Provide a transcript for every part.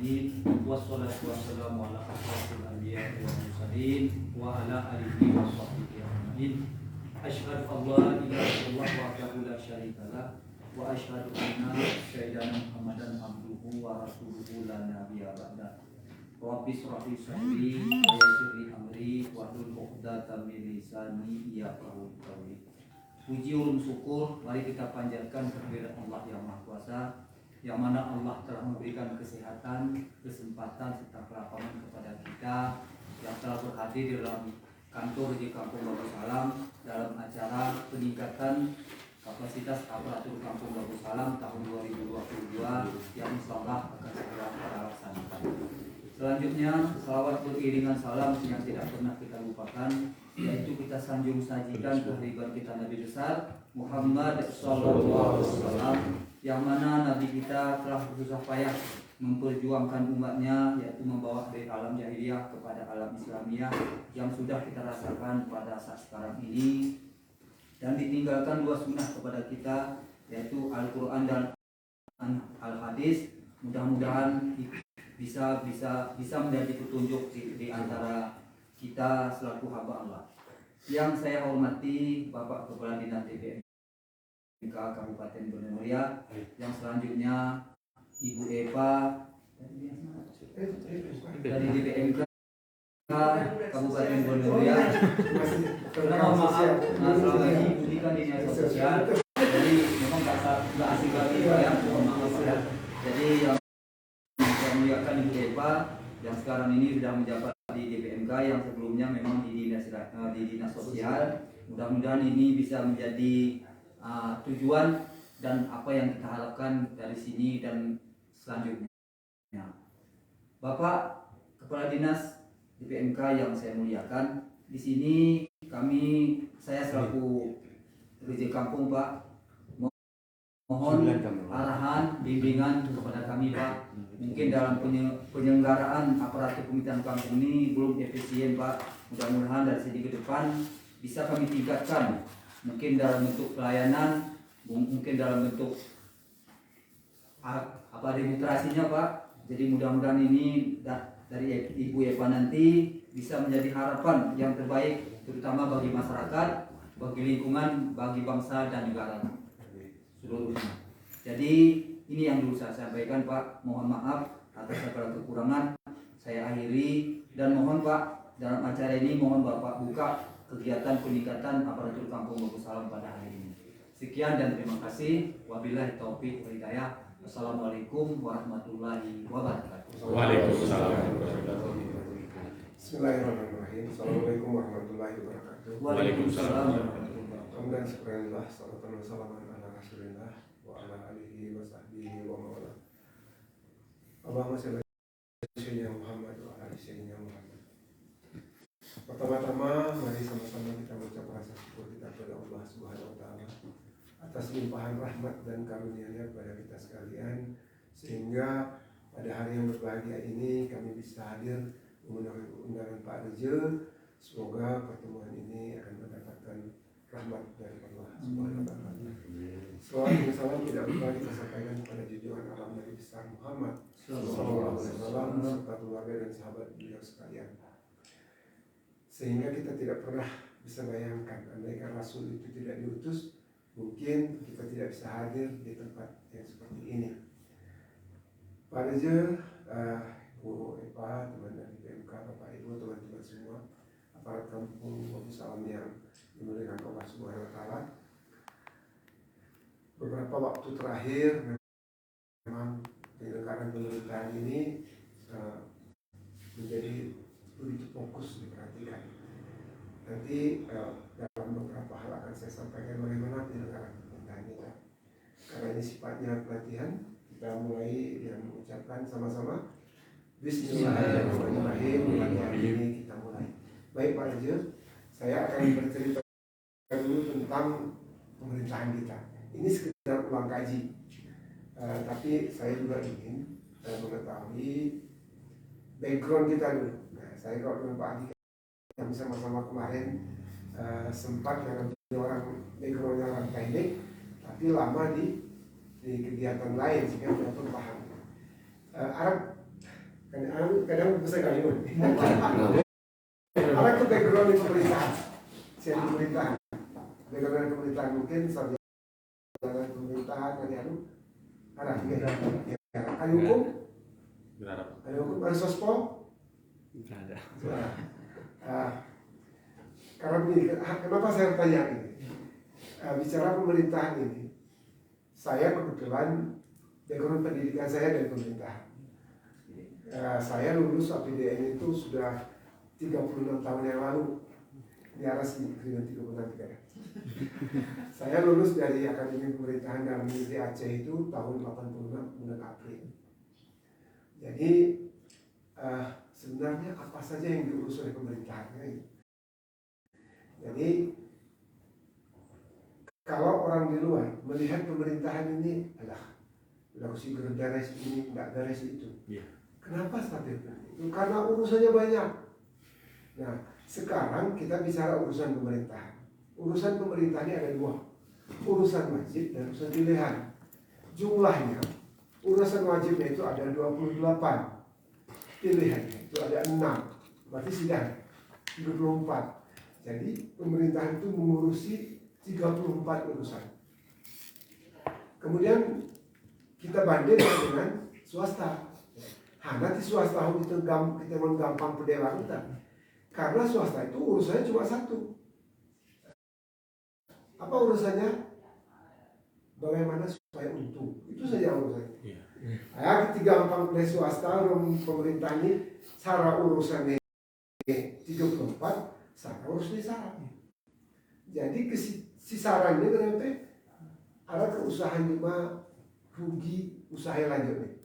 alamin wassalatu wassalamu ala asyrofil anbiya'i wal mursalin wa ala alihi wa sahbihi ajmain. Asyhadu an la ilaha illallah wahdahu la syarika lah wa asyhadu anna sayyidana Muhammadan abduhu wa rasuluhu la nabiyya ba'da. Rabbi shrah li sadri wa yassir li amri wahlul 'uqdatam min lisani yafqahu qawli. Puji ulun syukur mari kita panjatkan kehadirat Allah yang Maha Kuasa, yang mana Allah telah memberikan kesehatan, kesempatan serta kelapangan kepada kita yang telah berhadir dalam kantor di Kampung Bagus Salam dalam acara peningkatan kapasitas aparatur Kampung Bagus Salam tahun 2022 yang insyaallah akan segera kita laksanakan. Selanjutnya, salawat beriringan salam yang tidak pernah kita lupakan, yaitu kita sanjung sajikan kehadiran kita Nabi besar Muhammad Sallallahu Alaihi Wasallam, yang mana Nabi kita telah bersusah payah memperjuangkan umatnya, yaitu membawa dari alam jahiliyah kepada alam Islamiyah yang sudah kita rasakan pada saat sekarang ini, dan ditinggalkan dua sunnah kepada kita, yaitu Al-Quran dan Al-Hadis. Mudah-mudahan bisa menjadi petunjuk di antara kita selaku hamba Allah. Yang saya hormati Bapak Kepala Dinas DPMK Kabupaten Bone Mulia, yang selanjutnya Ibu Eva dari DPMK Kabupaten Bone Mulia. Mohon maaf, selama ini pendidikan di dinas sosial, jadi memang nggak asing lagi ya, mohon maaf ya. Jadi yang saya muliakan Ibu Eva yang sekarang ini sudah menjabat di DPMK, yang sebelumnya memang di dinas sosial. Mudah-mudahan ini bisa menjadi tujuan dan apa yang kita harapkan dari sini dan selanjutnya. Bapak Kepala Dinas DPMK yang saya muliakan, di sini saya selaku PJ Kampung Pak, mohon arahan bimbingan kepada kami Pak. Mungkin dalam penyelenggaraan aparatur pemerintahan kampung ini belum efisien Pak. Mudah-mudahan dari sini ke depan bisa kami tingkatkan, mungkin dalam bentuk pelayanan, mungkin dalam bentuk administrasinya Pak. Jadi mudah-mudahan ini dari Ibu Eva nanti bisa menjadi harapan yang terbaik, terutama bagi masyarakat, bagi lingkungan, bagi bangsa dan negara seluruhnya. Jadi ini yang dulu saya sampaikan Pak. Mohon maaf atas segala kekurangan. Saya akhiri dan mohon Pak, dalam acara ini mohon Bapak buka kegiatan peningkatan aparatur Kampung Bagus Salam pada hari ini. Sekian dan terima kasih. Wabillahi taufiq wal hidayah. Wassalamualaikum warahmatullahi wabarakatuh. Waalaikumsalam. Bismillahirrahmanirrahim. Assalamualaikum warahmatullahi wabarakatuh. Waalaikumsalam warahmatullahi wabarakatuh. Alhamdulillah, syukurillah, salatan wa salaman ala rasulillah wa ala alihi wa sahbihi wa mawala. Allahumma shalli ala sayyidina Muhammad wa ala sayyidina Muhammad. Pertama-tama mari sama-sama kita mengucap rasa syukur kita kepada Allah Subhanahu wa taala atas limpahan rahmat dan karunia-Nya kepada kita sekalian, sehingga pada hari yang berbahagia ini kami bisa hadir mengundang undangan Pak Reje. Semoga pertemuan ini akan mendapatkan rahmat dari Allah Subhanahu wa taala. Salawat dan salam tidak lupa kita sampaikan kepada junjungan alam Nabi besar Muhammad sallallahu alaihi wasallam serta keluarga dan sahabat beliau sekalian. Sehingga kita tidak pernah bisa bayangkan andaikan Rasul itu tidak diutus, mungkin kita tidak bisa hadir di tempat yang seperti ini. Pak Reje, Bu Eva, teman dari PMK, Bapak Ibu, teman-teman semua, aparat Kampung Bagus Salam yang dimuliakan Allah Subhanahu wa taala. Beberapa waktu terakhir memang penyelenggaraan pemerintahan ini menjadi begitu fokus diperhatikan. Nanti dalam beberapa hal akan saya sampaikan bagaimana penyelenggaraan pemerintahan kita. Karena ini sifatnya pelatihan, kita mulai dengan mengucapkan sama-sama Bismillahirrahmanirrahim. Pelatihan ini kita mulai. Baik Pak Reje, saya akan bercerita dulu tentang pemerintahan kita. Ini sekedar ulang kaji, tapi saya juga ingin mengetahui background kita dulu. Nah, saya kalau dengan Pak Adi yang sama-sama kemarin sempat dengan orang backgroundnya orang teknik, tapi lama di kegiatan lain sehingga betul paham. Arab Kadang bisa kalimun. Ada ke background di pemerintahan, saya di pemerintahan, background pemerintahan mungkin sarjana pemerintahan ada hukum, ada hukum, ada sospol, ada. Karena begini, kenapa saya tanya ini? Bicara pemerintahan ini, saya kebetulan background pendidikan saya dari pemerintahan. Saya lulus APDN itu sudah 36 tahun yang lalu. Di arah sini, 36 tiga. Saya lulus dari Akademi Pemerintahan dan Militer Aceh itu tahun 86 bulan April. Jadi sebenarnya apa saja yang diurus oleh pemerintahannya. Jadi kalau orang di luar melihat pemerintahan ini adalah si beres ini, nggak beres itu. Yeah. Kenapa seperti itu? Karena urusannya banyak. Nah, sekarang kita bicara urusan pemerintahan. Urusan pemerintahan ini ada dua. Urusan wajib dan urusan pilihan. Jumlahnya, urusan wajibnya itu ada 28. Pilihannya itu ada 6. Berarti sudah 24. Jadi pemerintahan itu mengurusi 34 urusan. Kemudian kita bandingkan dengan swasta. Nanti swasta itu kita menggampang pedewaan kita. Karena swasta itu urusannya cuma satu. Apa urusannya? Bagaimana supaya untung. Itu saja urusannya. Kita gampang dari swasta, pemerintah ini cara urusannya 34. Sarang harus disaran. Jadi si sarang ini ternyata ada keusahaan juga rugi usaha lanjutnya.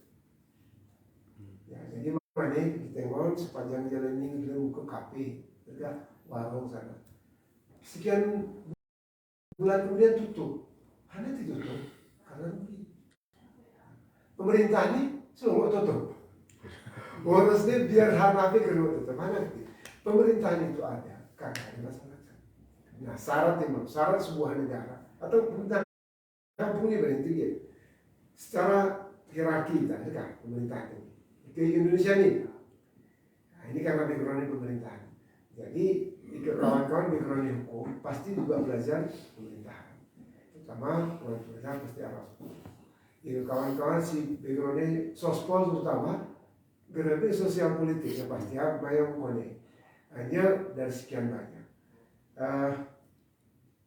Ya, jadi mana kita ngomong sepanjang jalan ini kita buka kafe, ada warung sana. Sekian bulan kemudian tutup. Hanya ditutup karena rugi. Pemerintah ini semua tutup. Harusnya biar hanafi kedua tutup. Mana? Pemerintahan itu ada. Karena ada masalah. Nah, syarat sebuah negara atau pemerintah kampung ini berhenti ya. Secara hierarki kita, kan pemerintahan ini. Di Indonesia ini, nah, ini karena background pemerintahan. Jadi kawan-kawan background hukum pasti juga belajar pemerintahan. Terutama orang pemerintahan pasti Arab. Jadi kawan-kawan si backgroundnya sospol terutama berarti sosial politik ya pasti apa yang mana. Hanya dari sekian banyak.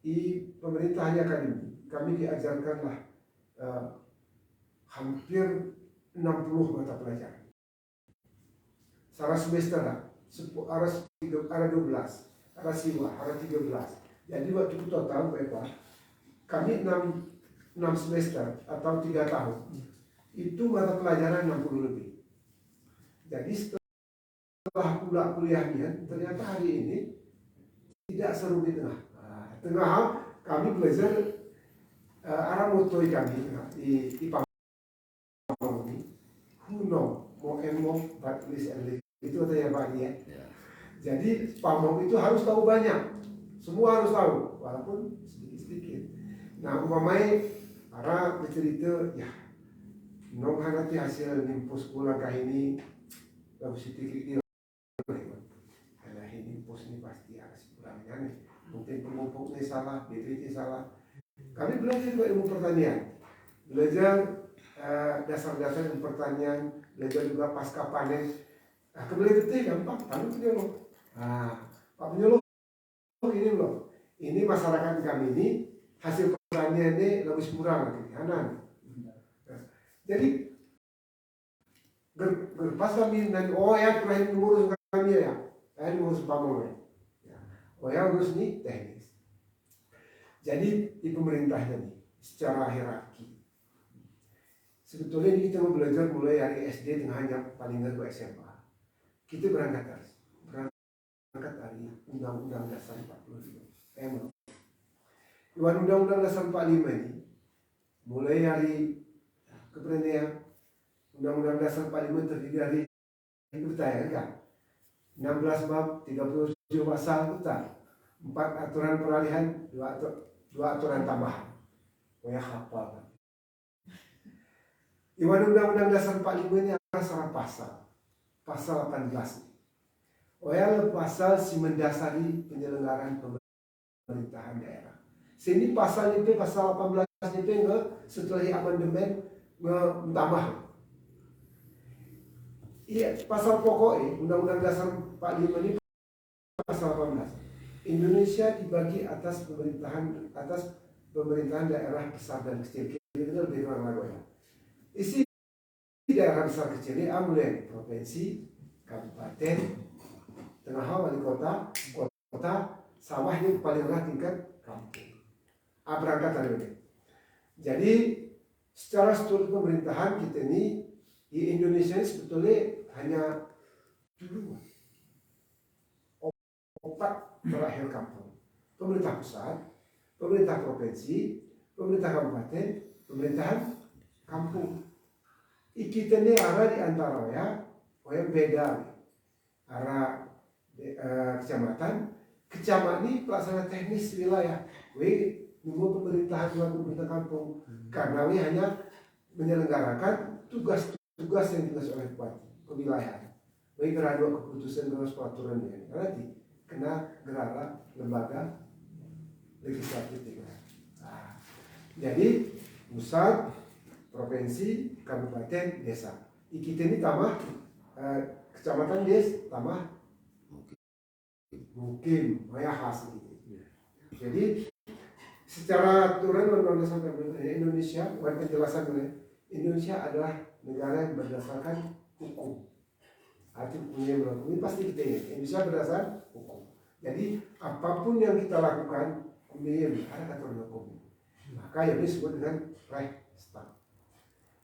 Di pemerintahnya kami diajarkanlah hampir 60 mata pelajaran. Salah semester lah, ada 12, ada siwa, ada 13. Jadi waktu itu total berapa? Kami 6 semester atau 3 tahun. Itu mata pelajaran 60 lebih. Jadi setelah pula kuliahnya, ternyata hari ini tidak serumit tengah kami belajar arah motoi kami di Pamong ini Huno mau but please and live itu katanya Pak ya. Jadi Pamong itu harus tahu banyak, semua harus tahu walaupun sedikit-sedikit. Nah umpamanya para bercerita ya nong nanti hasil nimpus pulang kah ini lalu sedikit karena ini pos ini pasti harus kurangnya nih. Mungkin pemupuknya salah, BPT salah. Kami belajar juga ilmu pertanian, belajar dasar-dasar ilmu pertanian, belajar juga pasca panen. Nah, kebeli betul gampang, lalu penyuluh. Pak penyuluh ini loh, ini masyarakat kami ini hasil pertanian ini lebih kurang lagi, jadi pas kami dan ya terakhir mengurus kami ya, saya mengurus Pamong. yang urus ini teknis. Jadi di pemerintahnya nih, secara hierarki. Sebetulnya ini kita mau belajar mulai dari SD tengah hanya paling nggak SMA. Kita berangkat dari Undang-Undang Dasar 45. Undang-Undang Dasar 45 ini mulai dari keberanian Undang-Undang Dasar 45 terdiri dari kita kan 16 bab, 37 pasal kita, 4 aturan peralihan, 2 aturan tambahan. Oh ya hafal kan. Iwan Undang-Undang Dasar 45 ini adalah 100 pasal. pasal 18. Oleh pasal si mendasari penyelenggaraan pemerintahan daerah. Sini pasal itu pasal 18 itu setelah amandemen tambah. Iya, pasal pokok Undang-Undang Dasar 45 ini pasal 18. Indonesia dibagi atas pemerintahan daerah besar dan kecil. Itu lebih kurang lagu ya. Isi daerah besar kecil ini mulai provinsi, kabupaten, tengah wali kota, sawah ini paling rendah tingkat kampung. Berangkat dari ini. Jadi secara struktur pemerintahan kita ini di Indonesia ini sebetulnya hanya dua, 4 terakhir kampung. Pemerintah pusat, pemerintah provinsi, pemerintah kabupaten, pemerintahan kampung. Kita ini arah di antara ya, beda arah kecamatan ini pelaksana teknis wilayah. Nunggu pemerintahan pemerintah kampung karena ini hanya menyelenggarakan tugas yang ditugas oleh bupati kewilayahan. Baik dua keputusan terus peraturan ini nanti kena gerara lembaga legislatif. Jadi pusat, provinsi, kabupaten, desa. Kita ini tambah kecamatan des tambah mungkin khas gitu. Jadi secara aturan Undang-Undang Indonesia, buat penjelasan Indonesia adalah negara yang berdasarkan hukum. Arti hukumnya berlaku ini pasti kita ingat. Indonesia berdasarkan hukum. Jadi apapun yang kita lakukan, kemudian ada aturan hukum. Maka yang disebut dengan Reichstag.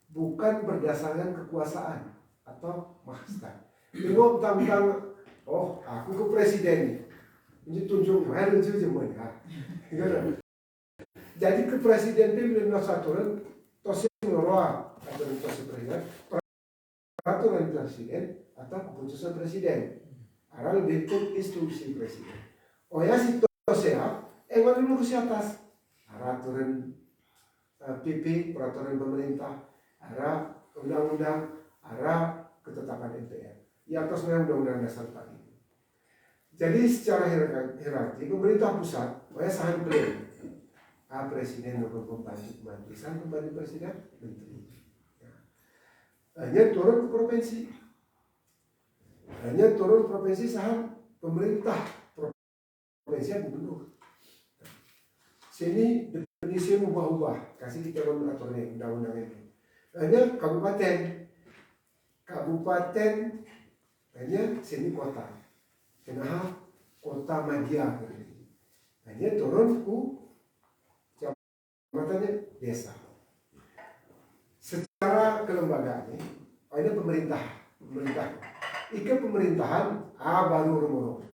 Bukan berdasarkan kekuasaan atau mahkota. Tengok tentang aku ke presiden ini tunjuk harus semuanya. Jadi ke presiden itu bila aturan tosi ngeroa aturan tosi presiden, peraturan presiden atau keputusan presiden. Karena lebih ke instruksi presiden. Ya si tosi ewan dulu ke atas. Aturan PP, peraturan pemerintah, undang-undang, ketetapan MPR. Di atasnya undang-undang dasar tadi. Jadi secara hierarki pemerintah pusat, saham plan. Presiden nomor pembantu presiden menteri. Hanya turun ke provinsi, saham pemerintah provinsi gubernur. Sini definisi ubah-ubah, kasih kita mengaturnya undang-undang ini. Hanya kabupaten hanya sini kota. Kenapa kota Madia? Hanya turun ke kecamatannya desa. Secara kelembagaan ini pemerintah. Pemerintahan baru rumah.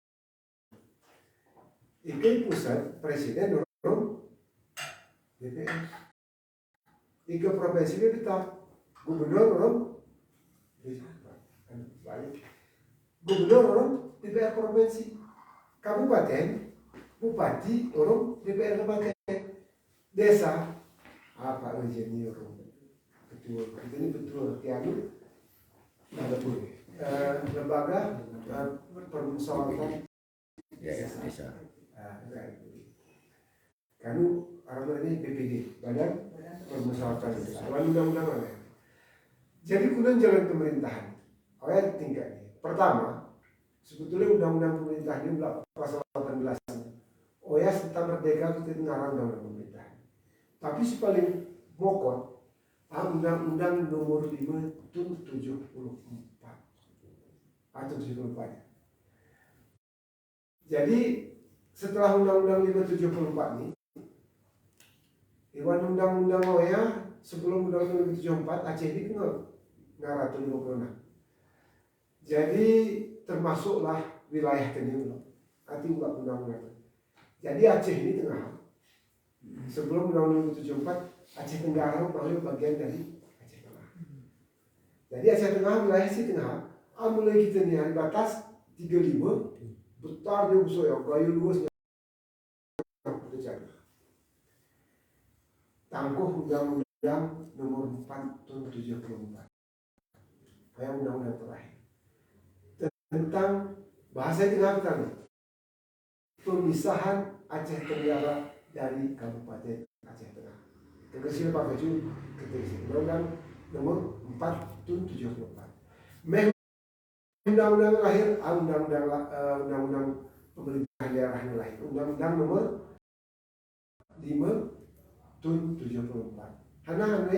Pusat presiden DPR. Provinsi kita gubernur DPR provinsi, kabupaten bupati DPR kabupaten, desa Pak Rejeni betul ini betul tiada lembaga permusyawaratan desa. Kanu orang ini BPD, Badan Permusyawaratan Desa. Undang-undang mana? Jadi kemudian jalan pemerintahan. Tingkatnya. Pertama, sebetulnya undang-undang pemerintahan ini pasal 18. Tentang merdeka itu ngarang undang-undang pemerintahan. Tapi si paling pokok undang-undang nomor 5 itu 74 atau 74. Jadi setelah undang-undang 574 ini, undang-undang sebelum undang-undang 574 Aceh ini ngarah 56. Jadi termasuklah wilayah ini nanti undang-undang. Jadi Aceh ini tengah. Sebelum undang-undang 574 Aceh Tenggara merupakan bagian dari Aceh Tengah. Jadi Aceh Tengah wilayah si tengah. Mulai kita nih batas 35 besar dia usul yang kayu luasnya tangguh undang-undang nomor 4 tahun 74. Kayak undang-undang terakhir. tentang bahasa Tengah Tengah, pemisahan Aceh Tenggara dari Kabupaten Aceh Tengah. Terkecil Pak Keju, keterisi Undang-Undang Nomor 4 Tahun 74. Undang-undang lahir, undang-undang pemerintahan daerah ini lahir, Undang-Undang Nomor 5 Tahun 74. Karena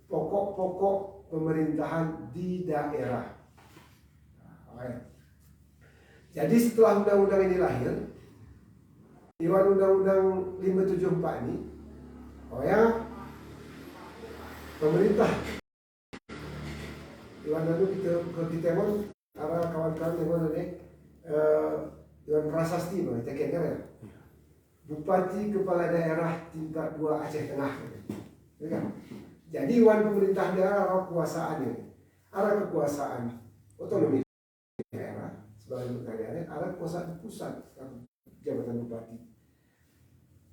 pokok-pokok pemerintahan di daerah. Jadi setelah undang-undang ini lahir, Dewan Undang-Undang 574 ini, pemerintah Dewan itu kita arah kawan-kawan yang mana nih Dewan Prasasti ceknya ya. Bupati Kepala Daerah tingkat 2 Aceh Tengah, ya kan? Jadi Dewan Pemerintah Daerah arah kekuasaan otonomi daerah sebagai pemerintah daerah, arah kekuasaan pusat jabatan bupati.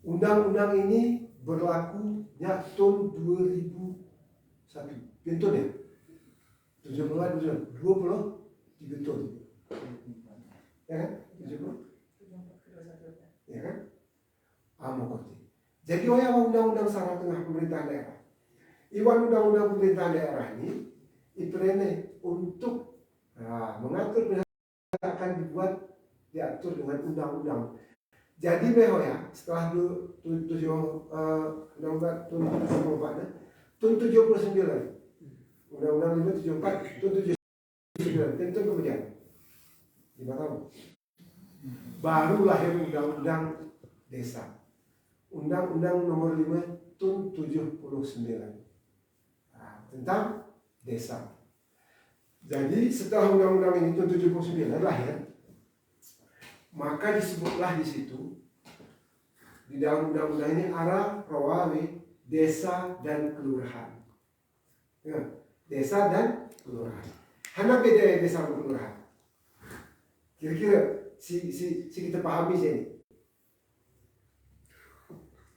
Undang-undang ini berlakunya tahun 2001, pintu ya. 20 tahun. Ya kan? 70. Ya kan? Jadi undang-undang Sarah Tengah pemerintahan daerah. Iwan undang-undang pemerintahan daerah ini iprene untuk mengatur akan diatur dengan undang-undang. Jadi setelah undang-undang tahun 79, Undang-Undang 574 tahun 79, tentu kemudian 5 tahun baru lahir Undang-Undang Desa, Undang-Undang Nomor 5 tahun 79 tentang desa. Jadi setelah undang-undang ini tahun 79 lahir, maka disebutlah di situ di dalam undang-undang ini arah rawawi desa dan kelurahan. Ya, desa dan kelurahan. Hanya beda desa dan kelurahan. Kira-kira si kita pahami sini.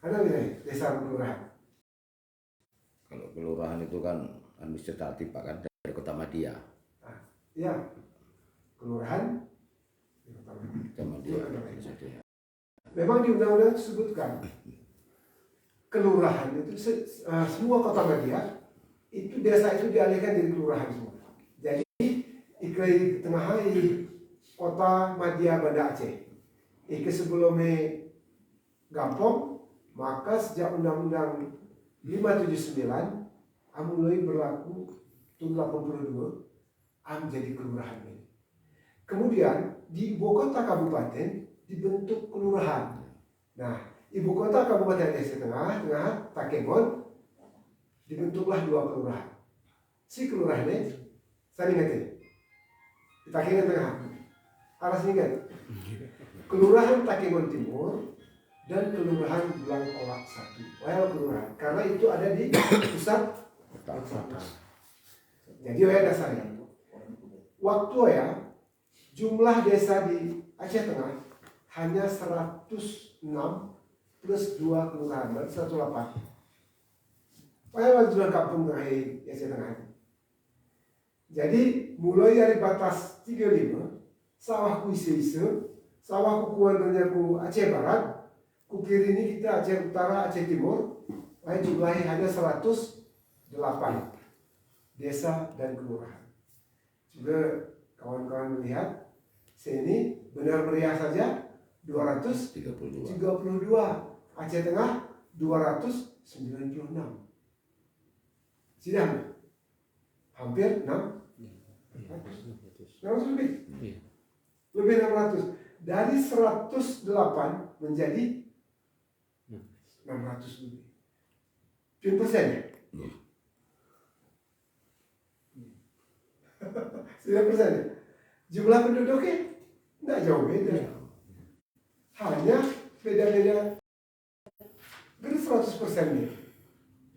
Hanya beda desa dan kelurahan. Kalau kelurahan itu kan administratif Pak kan dari Kota Madia. Ya, kelurahan Kota Madia. Memang di undang-undang disebutkan kelurahan itu semua Kota Madia itu desa itu dialihkan dari kelurahan semua. Jadi ikrai tengah hari Kota Madia Banda Aceh. Sebelumnya gampang, maka sejak Undang-Undang 579 mulai berlaku tahun 82 jadi kelurahan ini. Kemudian di ibu kota kabupaten dibentuk kelurahan. Nah, ibu kota kabupaten Aceh Tengah, Takengon, dibentuklah 2 kelurahan. Si kelurahan ini, saya ingat di Takengon Tengah, arah sini kan? Kelurahan Takengon Timur dan kelurahan Bulang Owak 1. Kelurahan, karena itu ada di pusat. Jadi dasarnya. Waktu jumlah desa di Aceh Tengah hanya 106 plus 2 kelurahan, berarti 108. Wajulan kampung di Aceh Tengah. Jadi mulai dari batas 35, sawah kuise, sawah kukuan ku Aceh Barat, ku kiri ini kita Aceh Utara, Aceh Timur, jumlahnya hanya 108 desa dan kelurahan. Juga kawan-kawan melihat sini benar meriah saja 232, Aceh Tengah 296. Sidang hampir 600 lebih. Lebih 600. Dari 108 menjadi 600 lebih. 10% ya? 9% ya? Jumlah penduduknya tidak jauh beda. Hanya beda-beda dari 100% nih.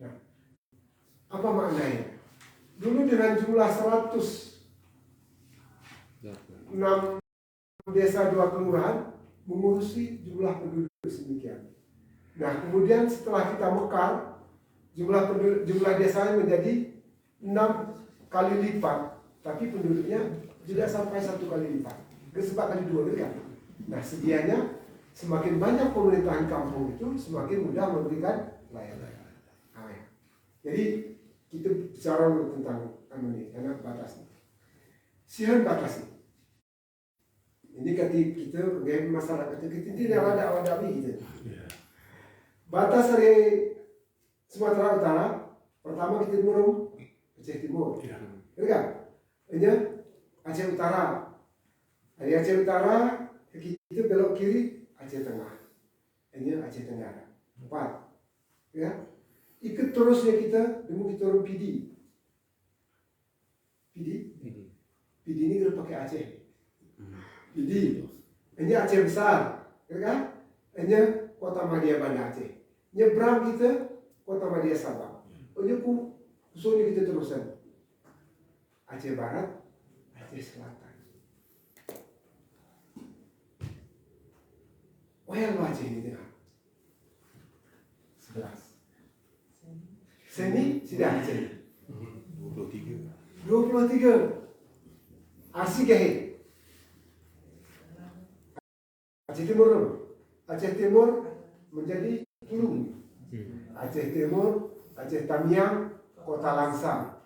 Nah, apa maknanya? Dulu dengan jumlah 106 desa 2 kelurahan mengurusi jumlah penduduk sedemikian. Nah, kemudian setelah kita mekar, jumlah desanya menjadi 6 kali lipat tapi penduduknya tidak sampai 1 kali lipat, sebab kali 2 gitu kan. Nah sedianya semakin banyak pemerintahan kampung itu semakin mudah memberikan layanan. Jadi kita bicara tentang ini karena batasnya. Sihan batasnya. Ini kita bagaimana masyarakat kita tidak ada gitu. Batas dari Sumatera Utara, pertama kita murung Aceh Timur, kan? Ini Aceh Utara. Dari Aceh Utara kita belok kiri Aceh Tengah. Ini Aceh Tenggara. 4, ya. Ikut terusnya kita dengan kita orang PD. PD ini kita pakai Aceh. PD. Ini Aceh besar, kan? Ini Kota Madia Banda Aceh. Nyebrang kita Kota Madia Sabah. Ini usulnya kita terusan. Aceh Barat, Aceh Selatan. Yang Aceh ini tengah. 11. Seni sudah Aceh. 23. Arsy Gahe. Aceh Timur. Aceh Timur menjadi Tulung. Aceh Timur, Aceh Tamiang, Kota Langsa.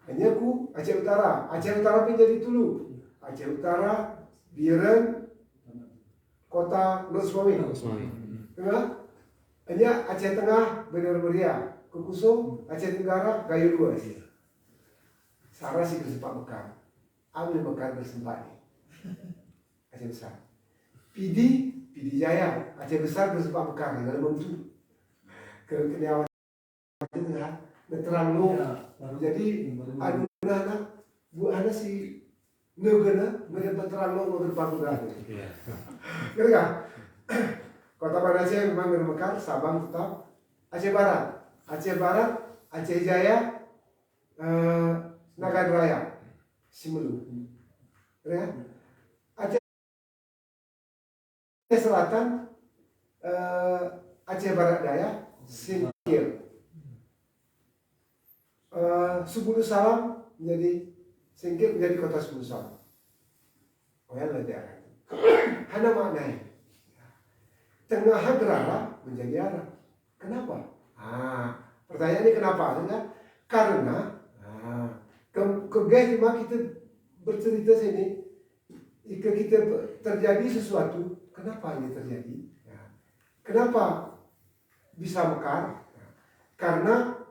Hanya Aceh Utara. Aceh Utara menjadi Tulung. Aceh Utara, Biren, Kota Nur Suami. Tengah. Hanya Aceh Tengah, Bener Meriah. Kukusung, Aceh Tenggara, Gayo Luas. Sarah sih kesempat Mekar. Ambil Mekar bersempat nih. Aceh Besar. PD Jaya. Aceh Besar bersempat Mekar. Dalam bentuk keniawan neterang lo. Jadi anu anak bu anak si negara mendapat terang lo berpaku berani. Ngerti nggak? Kota Banda Aceh memang Mekar, Sabang tetap. Aceh Barat, Aceh Jaya, Nagan Raya, Simelu. Ya? Aceh Selatan, Aceh Barat Daya, Singkil. Sepuluh Salam menjadi Singkil menjadi kota Sepuluh Salam. Oh ya daerah. Hana maknanya. Tengah Hadrara menjadi Arab. Kenapa? Pertanyaannya kenapa? Karena ketika kita bercerita sini, jika kita terjadi sesuatu, kenapa ini terjadi? Kenapa bisa mekar? Karena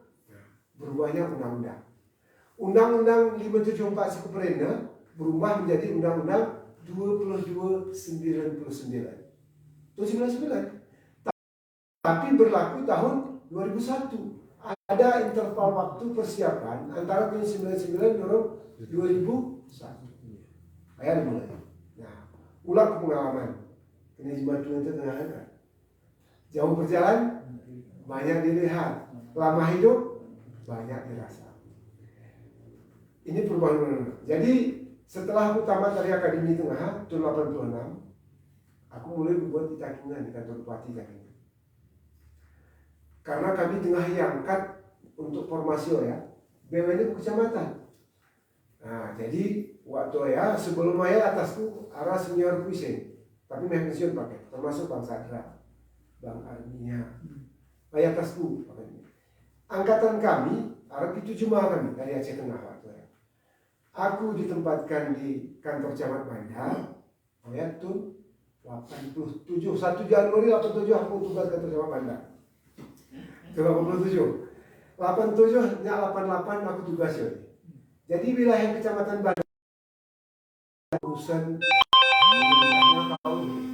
berubahnya undang-undang. Undang-undang 574 Sekuperena berubah menjadi Undang-Undang 2299. 99. Tapi berlaku tahun 2001. Ada interval waktu persiapan antara tahun 99 dan 2001. Ayat mulai. Nah, ulang pengalaman. Ini jembatan itu tengah ada. Jauh berjalan, banyak dilihat. Lama hidup, banyak dirasa. Ini perubahan undang-undang. Jadi setelah aku tamat dari Akademi Tengah tahun 86, aku mulai membuat di Takingan, di kantor Bupati Takingan. Karena kami tengah diangkat untuk formasi BUMN ke kecamatan. Nah, jadi waktu sebelum atasku arah senior kuiseng, tapi pensiun pakai, termasuk Bang Sadra, Bang Arminya, atasku pakai. Angkatan kami arah itu cuma kami dari Aceh Tengah waktu Aku ditempatkan di kantor Camat Bandar, tahun 87, 1 Januari 87 aku tugas kantor Camat Bandar. 87. 87 nya 88 aku tugas ya. Jadi wilayah Kecamatan Bandar urusan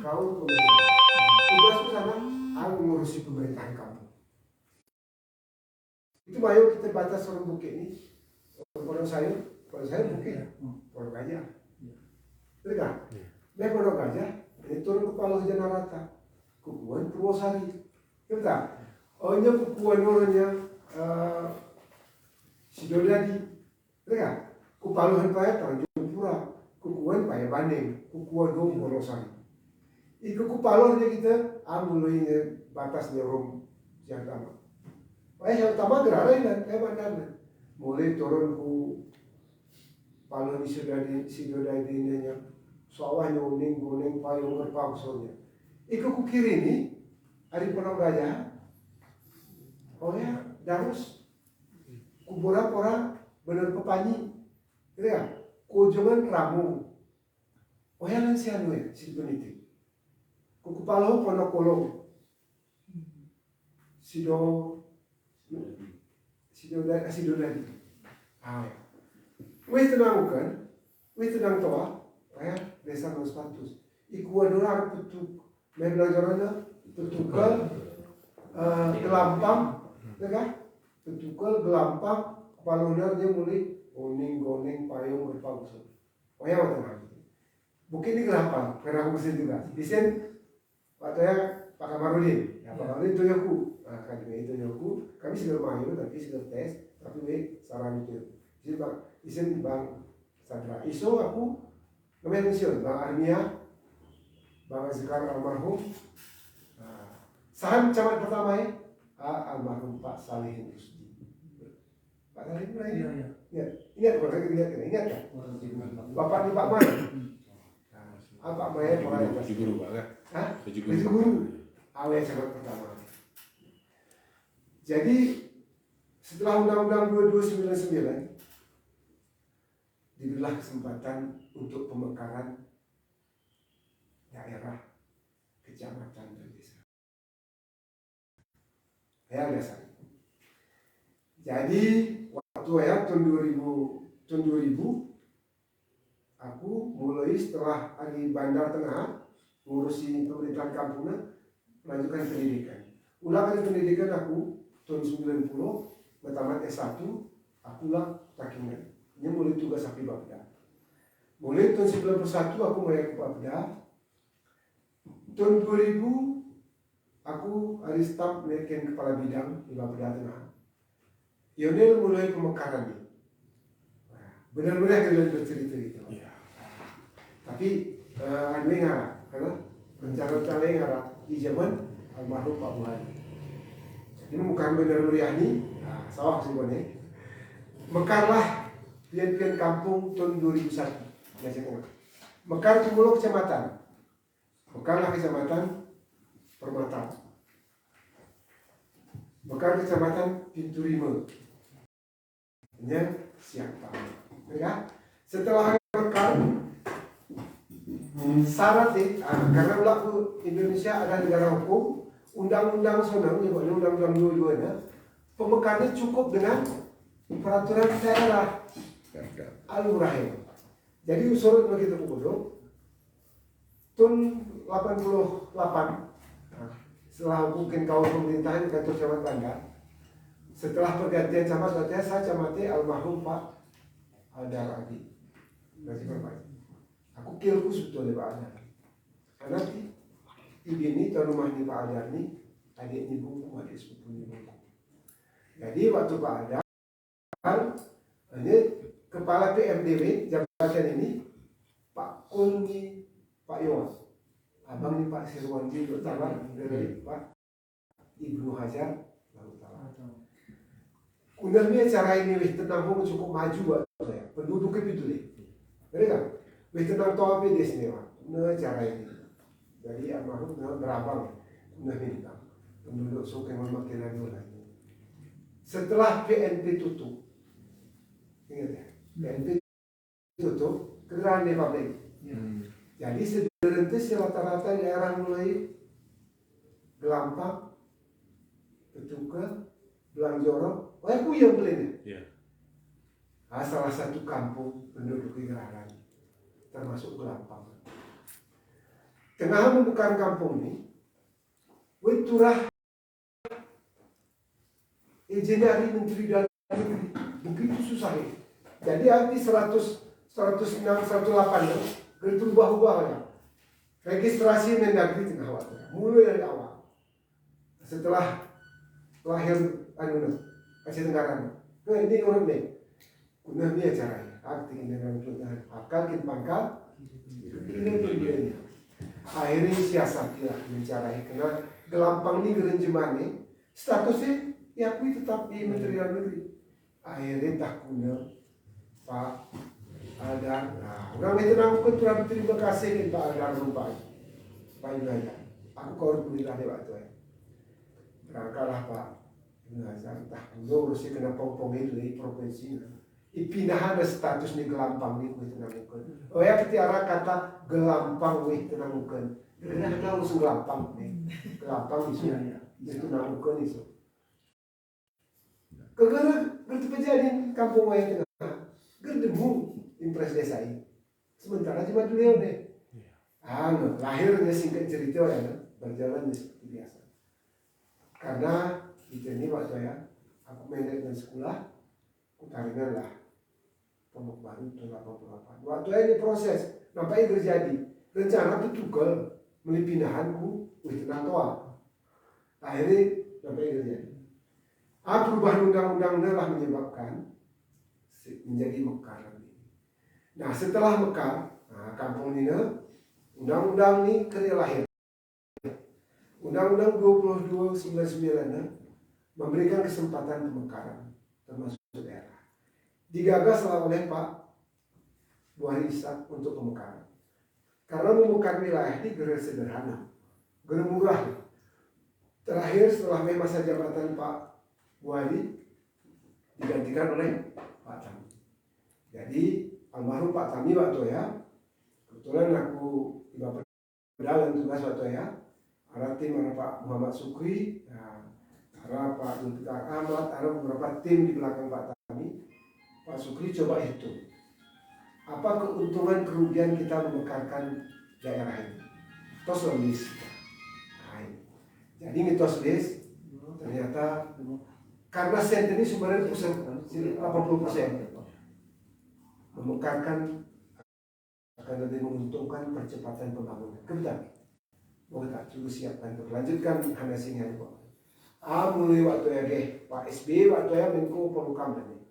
kau tugas ke sana, aku ngurusi pemerintahan kampung. Itu bayu kita batas orang Bukit ini. Orang saya Bukit, orang Gajah. Betul kan? Dia orang Gajah, ini turun ke Palu Janarata, Kukuan Purwosari. Betul tak? Ohnya Kukuan orangnya Sidodadi. Betul kan? Kupaluhan Paya Tanjung Pura, Kukuan Paya Bandeng, Kukuan Dom Purwosari. Iku Kupaluhannya kita mulai batasnya Rom yang utama. Yang utama gerarain kan, kayak bandar. Mulai turun ku Kalau si dodai dinanya sawahnya uning payung berpangsonya. Iku kukiri ini hari penang gajah. Oh ya, darus kuburan orang bener pepanyi. Gitu ya? Kujongan ramu. Oh ya lan si anu ya, si peniti. Kukupalo pondok kolong. Sido dari. Ah, wes tenang kan? Wes tenang toa. Ya, desa nos patus. Iku adora putuk. Merbelajarana putukal gelampang, ya? Putukal gelampang. Kepala dia mulai oning goneng payung berpangso. Oh ya tenang. Mungkin ini gelampang karena aku kesini juga. Desain katanya Pak Kamarudin. Ya, Pak Kamarudin itu aku. Nah, kadang itu aku. Kami sudah mayu tapi sudah tes. Tapi saran itu. Jadi Pak Isen Bang Sandra. Iso aku kami pensiun Bang Armia, Bang Azkar almarhum. Sahan camat pertama ya, almarhum Pak Salihin Rusdi. Pak Salihin pernah ingat kan? Bapak di Pak Mai. Pak Mai pernah yang Baju guru banget. Hah? Baju guru. Awalnya camat pertama. Jadi setelah Undang-Undang 2299 diberilah kesempatan untuk pemekaran daerah, kecamatan dan desa. Ya dasar. Jadi waktu ya tahun 2000 aku mulai setelah di Bandar Tengah ngurusi pemerintahan kampungnya melanjutkan pendidikan. Ulangan pendidikan aku tahun 90 bertamat S1 aku lah takingan. Ini mulai tugas api Babda. Mulai tahun 91 aku mulai ke Babda. Tahun 2000 aku hari staf menaikkan kepala bidang di Babda Tengah. Yonel mulai pemekaran nih. Benar-benar kalian bercerita gitu. Ya. Tapi anu ngarah, karena rencana-rencana ngarah di zaman almarhum Pak Buhari. Ini bukan benar-benar ini, sawah sih bone. Mekarlah pian-pian kampung tahun 2001. Biasanya. Mekar Cumulok kecamatan. Mekarlah kecamatan Permata. Mekar kecamatan Pintu Rima. Ini siapa? Ya. Setelah mekar syarat karena berlaku Indonesia ada negara hukum, undang-undang sonang, undang-undang 22-nya, pemekarnya cukup dengan peraturan daerah Al-Murahim. Jadi usul begitu bodoh. Tahun 88 setelah mungkin kawan pemerintahan di kantor camat Bandar, setelah pergantian camat berarti saya camati almarhum Pak Adar Adi. Aku kilku sebetulnya Pak Adar. Karena ibu ini tahun rumah di Pak Adar ini adiknya bungku, adik sepupunya bungku. Jadi waktu Pak Adar ini kepala PMDW jabatan ini Pak Kulmi Pak Yowas, abang ini Pak Sirwandi Utara dari Pak Ibnu Hajar Utara. Kunarnya cara ini wih tenang cukup maju buat saya. Penduduknya itu deh, mereka wih tenang tahu apa di sini Pak. Nah cara ini dari almarhum berabang kunarnya penduduk suka memakai lagi lagi. Setelah PNP tutup, ingat ya, PNP tutup, kendaraan di pabrik. Jadi sederhana rata-rata daerah mulai Gelampang, Petuka, Belangjorok, aku yang belinya. Yeah. Salah satu kampung penduduk Geraran, termasuk Gelampang. Tengah membuka kampung ini, Witurah izin dari Menteri Dalam Negeri begitu susah ya. Jadi arti 106, 108 ya. Itu ubah-ubah ya. Registrasi Mendagri tengah waktu. Mulai dari awal. Setelah lahir Aceh Tenggara. Nah ini orang nih. Guna dia caranya. Arti dengan perubahan akal kin pangkal. Ini akhirnya siasat ya mencarai karena Gelampang ini gerenjemane statusnya diakui tetap di Menteri Dalam Negeri. Akhirnya tak guna Pak Adar. Nah, orang itu nangkut turut terima kasih kepada Adar rumpai. Pak Ibrahim. Aku kau kuliah lewat tu. Berangkatlah Pak. Nazar entah dulu urusi kena pong-pong itu di provinsi. Ipinahan ada status ni gelampang ni kuih tenangkan. Oh ya ketiara kata gelampang kuih tenangkan. Karena kita langsung gelampang ni. Gelampang isu. Itu tenangkan isu. Kegara berterjadi kampung wayang tengah. Gerdemu impres desa ini. Sementara cuma beliau deh. Lahirnya singkat cerita ya, berjalan seperti biasa. Karena itu ini waktu ya, aku manajemen sekolah, aku taringan lah pondok baru tahun 88. Waktu ini proses, nampaknya terjadi. Rencana itu tukar, melipinahanku, wih tenang toa. Akhirnya nampaknya terjadi. Perubahan undang-undang telah menyebabkan menjadi mekar. Nah setelah mekar, kampung ini undang-undang ini kena lahir. Undang-undang 2299 memberikan kesempatan pemekaran termasuk daerah. Digagas oleh Pak Buhari Ishak untuk pemekaran. Karena memekar wilayah ini gerak sederhana, gerak murah. Terakhir setelah masa jabatan Pak Buhari digantikan oleh Pak Tami. Jadi almarhum Pak Tami waktu ya, kebetulan aku tiba dalam tugas waktu ya, ada tim ada Pak Muhammad Sukri, ada Pak Zulfikar Ahmad, ada beberapa tim di belakang Pak Tami. Pak Sukri coba hitung apa keuntungan kerugian kita memekarkan daerah ini. Tos list. Jadi ngitos list ternyata karena sen ini sebenarnya 80% memekarkan akan lebih menguntungkan percepatan pembangunan. Kebetulan mau kita dulu siapkan untuk lanjutkan hanya singa itu. Mulai waktu ya Pak SB waktu ya Menko Polhukam tadi.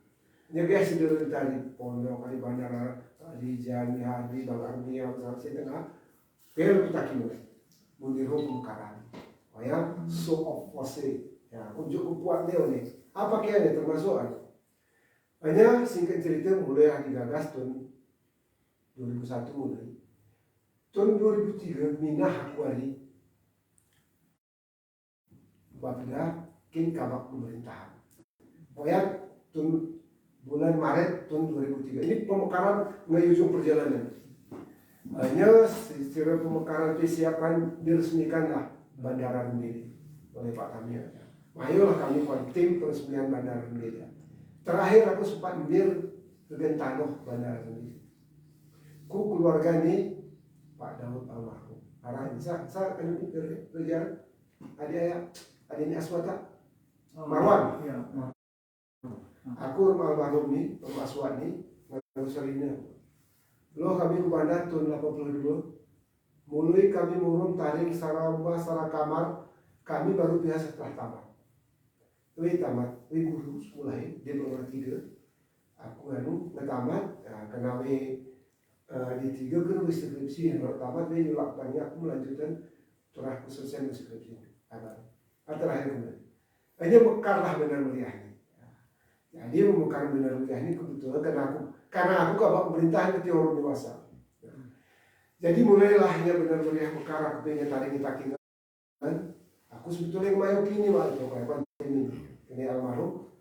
Nyegah sendiri tadi pondok kali bandara di Jani Hadi Bang Armia Sulawesi Tengah. Pel kita kini mendiru pemekaran. Ya show of force ya unjuk kuat dia nih. Apa kayaknya termasuk hanya singkat cerita mulai digagas tahun 2001 mulai. Tahun 2003 Minah Akwari Babda kin kabak pemerintahan. Pokoknya tahun bulan Maret tahun 2003 ini pemekaran mengujung perjalanan. Hanya secara pemekaran disiapkan diresmikanlah Bandara Rendili oleh Pak Tami. Ayolah kami tim peresmian Bandara Rendili. Terakhir aku sempat ambil bagian tanah Bandara Rendili. Ku keluarga ini Pak Daud almarhum. Arah saya ini kerja adiknya Aswata Marwan. Aku rumah almarhum ini, rumah Aswat ini, Salina. Loh kami ke bandar tahun 82. Mulai kami murun tarik secara rumah, secara kamar, kami baru biasa setelah tamat. Tamat, guru mulai dia nomor 3. Aku tamat, kena di 3 kan skripsi, nomor tamat dia nyulak banyak, aku melanjutkan terah selesai skripsi. Terakhir kemudian, hanya bekarlah benar meriah ini. Jadi memekar benar meriah ini kebetulan karena aku kabak pemerintahan ketika orang dewasa. Jadi mulailah benar meriah mekar aku pengen tarik kita kingan. Aku sebetulnya mayo kini waktu ini almarhum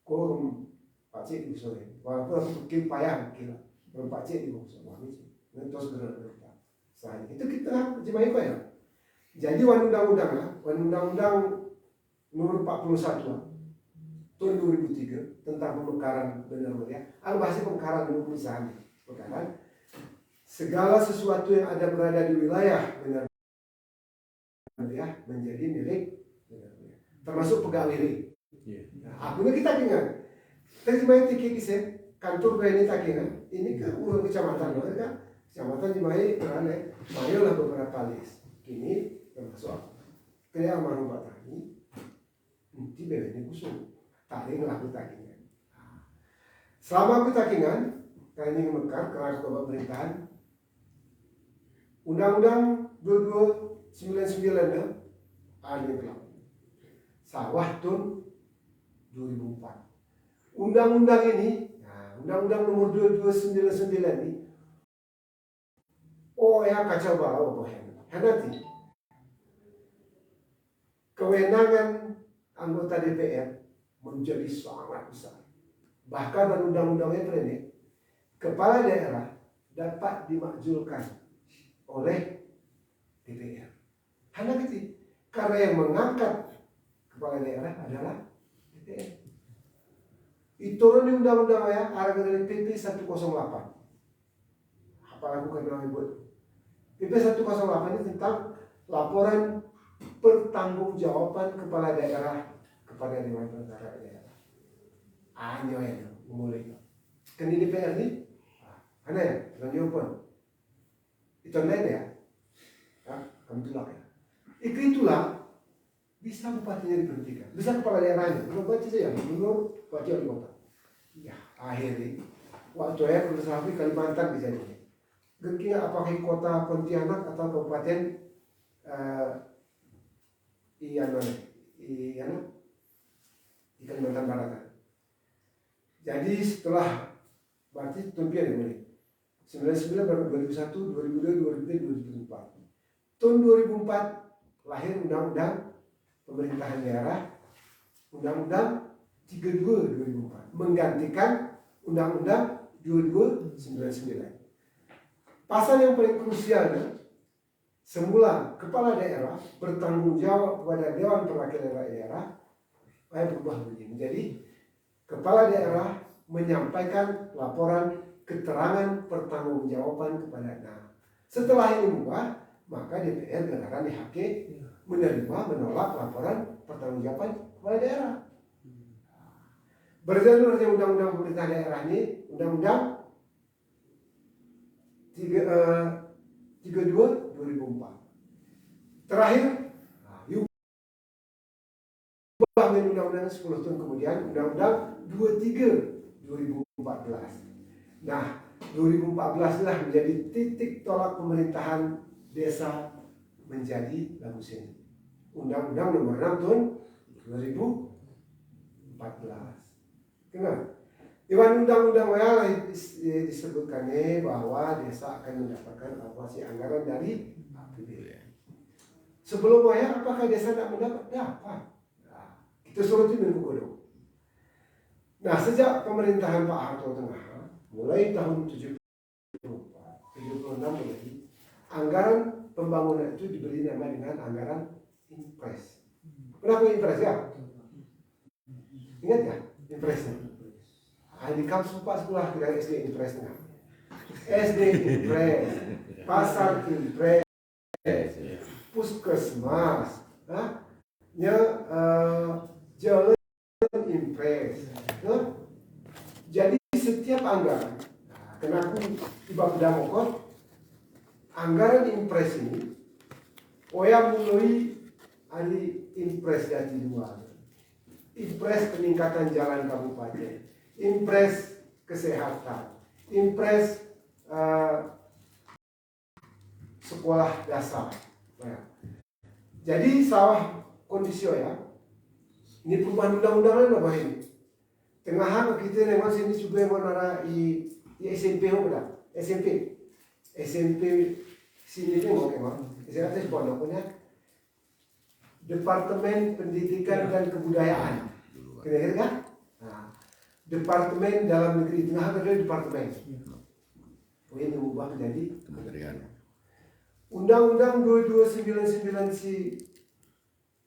korum Pak Cik di sore. Walaupun aku bikin payah kira korum Pak Cik di bawah wami sih. Nentos gerak kita. Sahanya itu kita jemaah ya. Jadi undang-undang nomor 41 tahun 2003 tentang pemekaran benar meriah. Aku bahas pemekaran dulu misalnya. Pemekaran segala sesuatu yang ada berada di wilayah benar meriah menjadi milik benar meriah. Termasuk pegawai ini. Nah, aku kita ingat. Tadi main tiket isen kantor BNI takingan. Ini ke urang kecamatan kan? Kecamatan di Mai berada. Mayolah beberapa list. Kini termasuk aku. Kayak almarhum Pak Tani. Nanti BNI kusung. Tarik ngelaku takingan. Selama aku takingan, kali ini mekar kerana ketua pemerintahan. Undang-undang 2299 ada kelak. Sawah tahun 2004. Undang-undang ini, Undang-Undang nomor 2299 ini, oh ya kacau balau nanti kewenangan anggota DPR menjadi sangat besar. Bahkan dalam undang-undangnya ini, kepala daerah dapat dimakzulkan oleh DPR. Hanya gitu. Karena yang mengangkat kepala daerah adalah DPR. Itu di undang-undang ya, arah dari PP 108. Apa aku kenal ibu? PP 108 ini tentang laporan pertanggungjawaban kepala daerah kepada Dewan Perwakilan Daerah. Anyo ya, mulai. Kan di DPR nih, ada ya, lanjut pun. Itu lain ya, kamu tulak ya. Itulah bisa bupatinya diberhentikan, bisa kepala daerahnya. Belum baca saja, belum baca di kota. Ya, akhirnya waktu saya berusaha di Kalimantan bisa ini. Genki apakah kota Pontianak atau kabupaten di Kalimantan Barat. Jadi setelah berarti tumpian ya mulai 99 baru 2001, 2002, 2003, 2004. Tahun 2004 lahir Undang-Undang Pemerintahan Daerah, Undang-Undang 32 2004 menggantikan Undang-Undang 2299. Pasal yang paling krusialnya, semula kepala daerah bertanggung jawab kepada Dewan Perwakilan Daerah, berubah menjadi kepala daerah menyampaikan laporan keterangan pertanggungjawaban kepada setelah ini berubah, maka DPR gerakan DHK menerima menolak laporan pertanggungjawaban kepada daerah. Berdasarkan dari Undang-Undang Pemerintah Daerah ini, Undang-Undang 32 2004. Terakhir, diubah menjadi Undang-Undang 10 tahun kemudian, Undang-Undang 23 2014. Nah, 2014 lah menjadi titik tolak pemerintahan desa menjadi lagu seni. Undang-Undang nomor 6 tahun 2014. Kenapa? Dewan Undang-Undang disebutkannya bahwa desa akan mendapatkan alokasi anggaran dari APBN. Sebelum apakah desa tidak mendapat? Dapat. Nah, kita suruh itu minggu kedua. Nah, sejak pemerintahan Pak Harto Tengah, mulai tahun 76 mulai, anggaran pembangunan itu diberi nama dengan anggaran impres. Kenapa impres ya? Ingat ya impresnya? Di kampus sekolah kita SD impres nggak? SD impres, pasar impres, puskesmas, jalan impres. Jadi setiap anggaran, kenapa tiba pedamokot, anggaran impres ini, mulai hari impres jadi dua, impres peningkatan jalan kabupaten, impres kesehatan, impres sekolah dasar. Nah, jadi sawah kondisi ya, ini perubahan undang-undang apa ini? Tengah kita memang sini juga menara i SMP apa SMP sini tu memang saya kata sebuah punya Departemen Pendidikan dan Kebudayaan, kira-kira kan? Nah, Departemen Dalam Negeri tengah ada departemen, ini mengubah menjadi kementerian. Undang-Undang 2299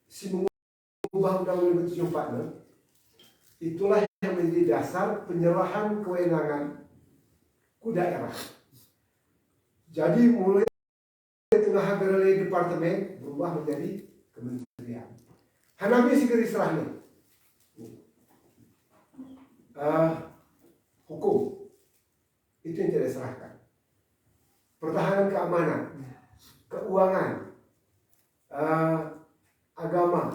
si mengubah Undang-Undang 74 itulah yang menjadi dasar penyerahan kewenangan ke daerah. Jadi mulai tengah dari departemen berubah menjadi kementerian. Hanabi si kerisrahnya hukum itu yang tidak diserahkan. Pertahanan keamanan, keuangan, agama,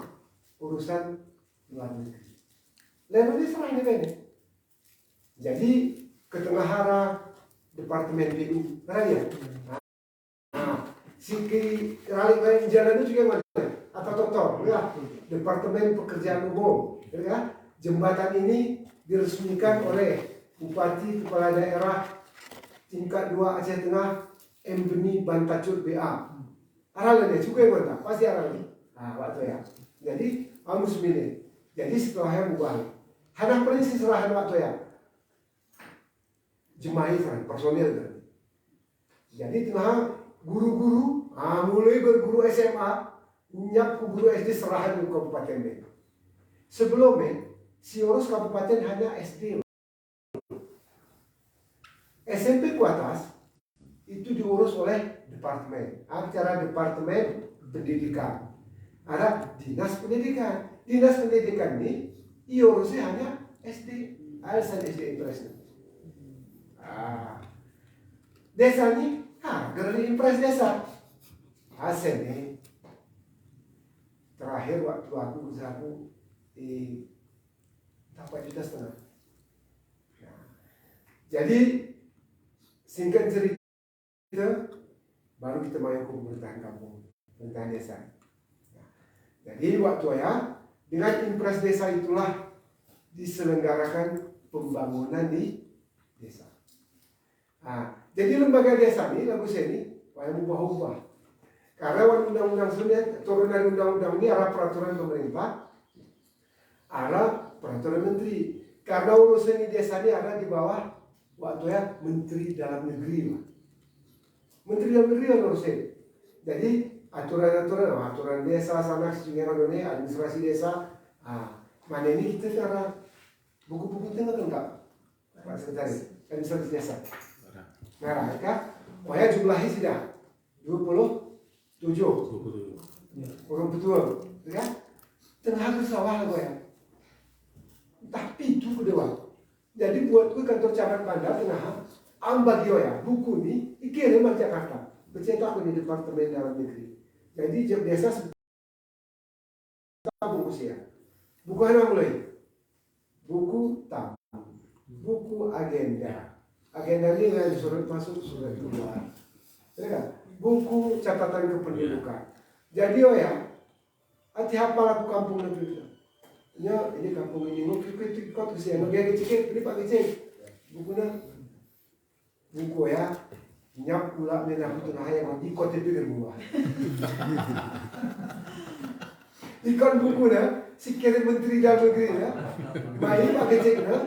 urusan luar negeri. Lalu diserahnya ini. Jadi ketengahara Departemen PU Raya. Si ralik jalan itu juga mana? Atau Totor, ya? Departemen Pekerjaan Umum, ya? Jembatan ini diresmikan oleh Bupati Kepala Daerah tingkat 2 Aceh Tengah M. Beni Bantacut BA. Aralan dia, suka yang mana? Pasti aralan. Waktu ya. Jadi, amus milih. Jadi setelah yang mubalik. Hadap prinsip serahan waktu ya. Jemaah Israel, personil kan. Jadi tengah guru-guru, mulai berguru SMA, nyak guru SD serahan di Kabupaten B. Sebelumnya, si urus kabupaten hanya SD. SMP ke atas itu diurus oleh departemen. Acara departemen pendidikan. Ada dinas pendidikan. Dinas pendidikan ini diurusnya hanya SD. Alasan SD impres. Desa ini, gerli impres desa. Hasil nih. Terakhir waktu aku usahaku di 4,5 juta. Jadi singkat cerita, baru kita main ke pemerintahan kampung, pemerintahan desa. Jadi waktu ya, dengan impres desa itulah diselenggarakan pembangunan di desa. Jadi lembaga desa ini, lagu sini, yang ubah-ubah. Karena undang-undang sebenarnya, turunan undang-undang ini arah peraturan pemerintah, arah peraturan menteri. Karena urusan di desa ini ada di bawah waktu ya Menteri Dalam Negeri. Menteri Dalam Negeri yang urusin. Jadi aturan desa sana sejumlah ini administrasi desa. Mana ini kita cara buku-buku tengah lengkap. Pak Sekretaris administrasi desa. Nah, kan? Pokoknya jumlahnya sudah 27. Orang betul, kan? Tengah ke sawah lah ya. Tapi itu kedua. Jadi buat gue kantor cabang Bandar Tengah, ambagio ya, buku ini dikirim ke Jakarta, bercetak di Departemen Dalam Negeri. Jadi desa buku ya, buku apa mulai? Buku tamu, buku agenda ini yang surat masuk, surat keluar, ya kan? Buku catatan kependudukan. Jadi ya, hati apa laku kampung negeri. Ya, ini kampung ini, mau kritik kau tuh sih, mau gaya kecil, ini pak kecil, buku ya, nyap pula menah itu nah yang di kota itu berbuah. Ikan buku na, si kirim menteri dalam negeri na, bayi pak kecil na,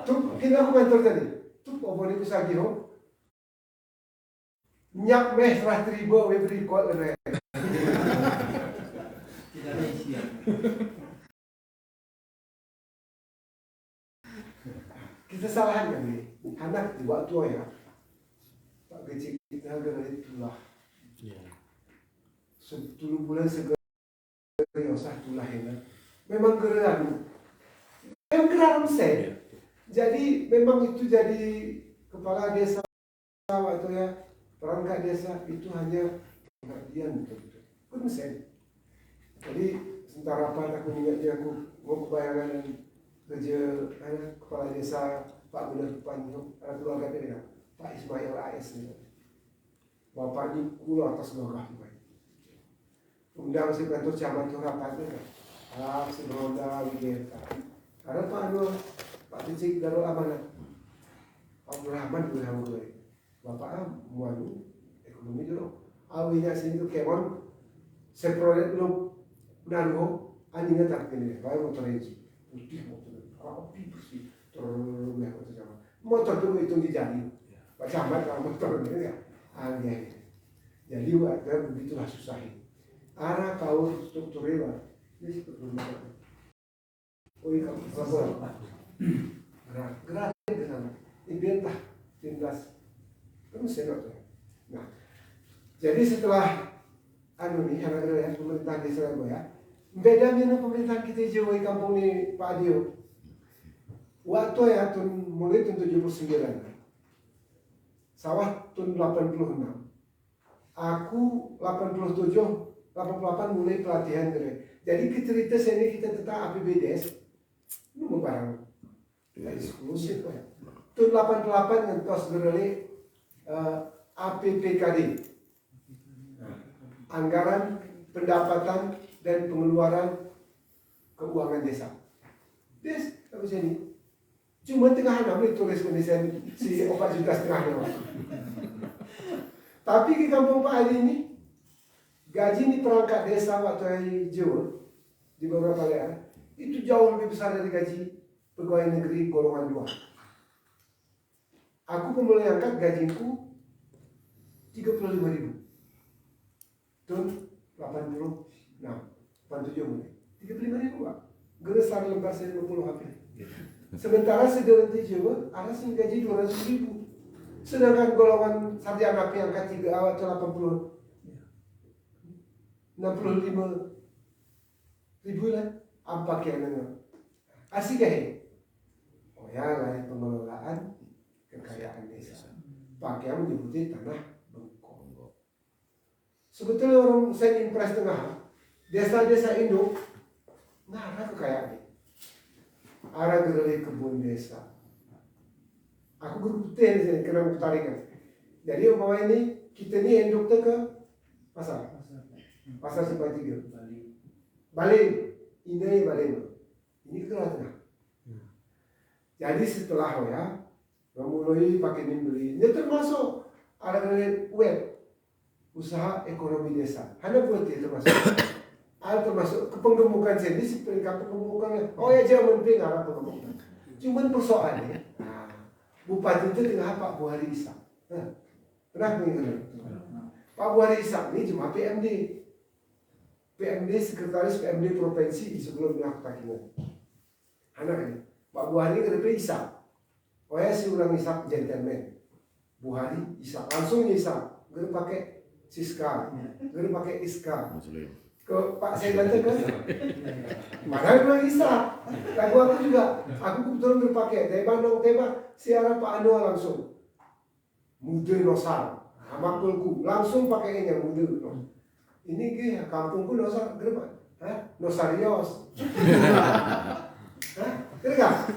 tuh kita aku kantor tadi, tuh obon itu sagiro, nyap meh 100,000 beri kau na. Tidak ada isian. Kita salahan kan nih, anak di waktu ya, Pak kecil kita gara itulah, 10 bulan segera yang sah tulah ya, memang geran saya. Jadi memang itu jadi kepala desa waktu ya, perangkat desa itu hanya pengabdian betul-betul, konsen. Jadi sementara apa aku ingatnya aku mau kebayangan kerja kepala desa Pak Gubernur Panjang, keluarga dia Pak Ismail AS ni. Bapak ni kulo atas bawah ni. Undang si kantor camat tu rapat ni. Si beronda gitu. Karena Pak Cicik Darul Amanah. Abdul Rahman dulu yang gue. Bapak muanu ekonomi dulu. Awinya sini tu kemon. Seproyek dulu naruh anjingnya tak kini. Baru motor ini. Putih motor. Api bersih. Terlalu motor dulu itu dijadi. Pak Camat kalau motor ini ya. Aneh. Jadi waktu begitulah susahnya. Arah kau strukturnya. Ini seperti mana? Oh iya, gerak ke sana. Ibentah, timnas. Terus senok. Nah, jadi setelah ya, pemerintahan di Surabaya, bedanya dengan pemerintahan kita jauh di kampung ini Pak Adio. Waktu ya mulai tahun 79. Sawah tahun 86. Aku 87, 88 mulai pelatihan keren. Jadi cerita sini kita tentang APBDes. Ini barang eksklusif ya. Tahun 88 ngentos gereli APPKD. Anggaran pendapatan dan pengeluaran keuangan desa. Des, apa sini? Cuma tengah boleh tulis Indonesia si 4 juta setengah doang. Tapi di kampung Pak Ali ini gaji di perangkat desa waktu hari Jawa di beberapa daerah itu jauh lebih besar dari gaji pegawai negeri golongan 2. Aku mulai angkat gajiku 35.000 tahun 86, 87 mulai 35.000 Pak. Geresar lembar 50 HP. Sementara sederhana di Jawa ada sing gaji 200.000. Sedangkan golongan sarjana angkat 3 awal ke 65.000 lah. Apa yang asik ya? Oh ya lah pengelolaan kekayaan desa. Pakai menyebutnya tanah bengkok. Sebetulnya orang saya impres tengah desa-desa Indo nggak ada kekayaannya. Ada gereli kebun desa. Aku grup T di sini kena tarikan. Jadi umpama ini kita ni endok ke pasar Simpang 3. Balik. Ini balik. Ini kelas tengah. Jadi setelah ya memulai pakai beli. Ini termasuk ada web usaha ekonomi desa. Hanya buat dia termasuk. Ada termasuk kepengemukan sendiri seperti kepengemukan. Oh ya jangan penting ada pengemukan. Cuman persoalannya. Bupati itu tengah Pak Buhari Ishak. Pernah mengingat? Pak Buhari Ishak ini cuma PMD. PMD sekretaris PMD provinsi sebelum aku takinan. Anak ini. Pak Buhari ke Ishak. Oh ya si ulang Ishak gentleman. Buhari Ishak langsung Ishak. Gak pakai Siska. Gak pakai Iska. Ke Pak saya datang ke mana bilang Isa lagu aku juga aku kebetulan berpakai dari Bandung tema siaran Pak Anwar langsung muda nosar makulku langsung pakainya muda ini ke kampungku nosar kenapa nosarios kira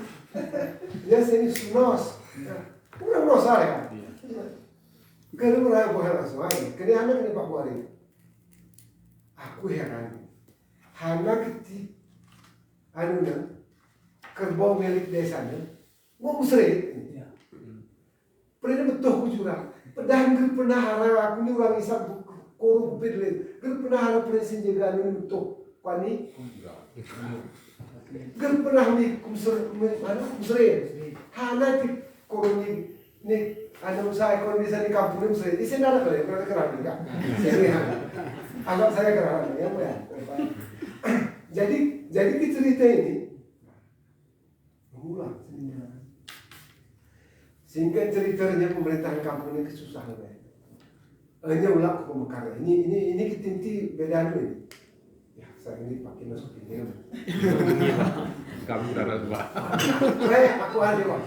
ya sini sunos kurang nosar ya kalau orang bukan langsung aja kini anak ini Pak Buhari. Aku heran, hanya ketik, kerbau milik desanya, mau musrik. Pernah betul kujuran, pernah harap aku ni orang Islam korup bedle, pernah harap presiden jaga ni betul, kwani, pernah ni musrik, hanya di koroni ni, anda usaha ekonomi di kampung ni musrik, di sini ada kerja, pernah kerja juga, anggap saya kerana ya, jadi cerita ini mengulang sehingga ceritanya pemerintahan kampung ini kesusahan hanya ulang ke pemekaran ini ketinti beda ini ya saya ini pakai masuk ini Kamu udah tua. aku ada Pak.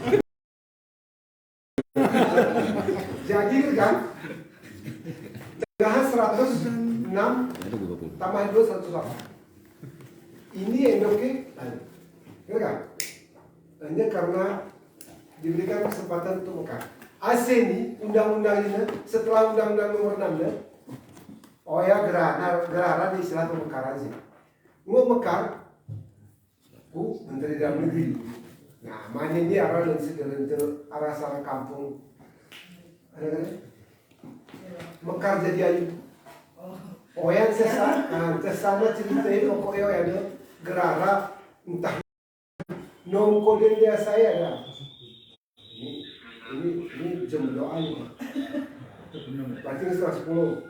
Jadi kan tengah 106 tambah 2 108. Ini endoknya benar kan? Hanya karena diberikan kesempatan untuk mekar. AC ini undang-undang ini setelah undang-undang nomor 6 oh ya geraran istilah pemekaran sih. Mau mekar Menteri Dalam Negeri. Nah, mana ini arah dan segelintir arah sana kampung. Ada kan? Mekar jadi ayu. Oh yang sesama cerita itu pokoknya ada gerara entah nongkolin dia saya ada. Ini jam doa ini. Berarti setelah 10.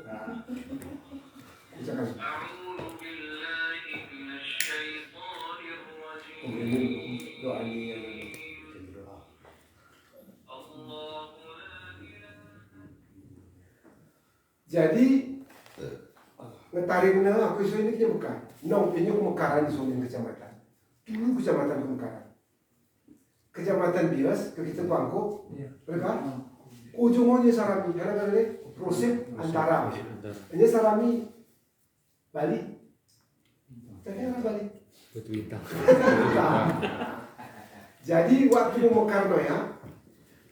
Misalkan. Ini doa ini yang doa. Jadi ngetarin aku isu ini punya bukan. Nong ini pemekaran di Sunin kecamatan. Dulu kecamatan pemekaran. Kecamatan Bias, ke kita Bangkok, mereka ujungnya Sarami, karena ini proses antara. Ini Sarami Bali, ternyata Bali. Jadi waktu Mekarno ya,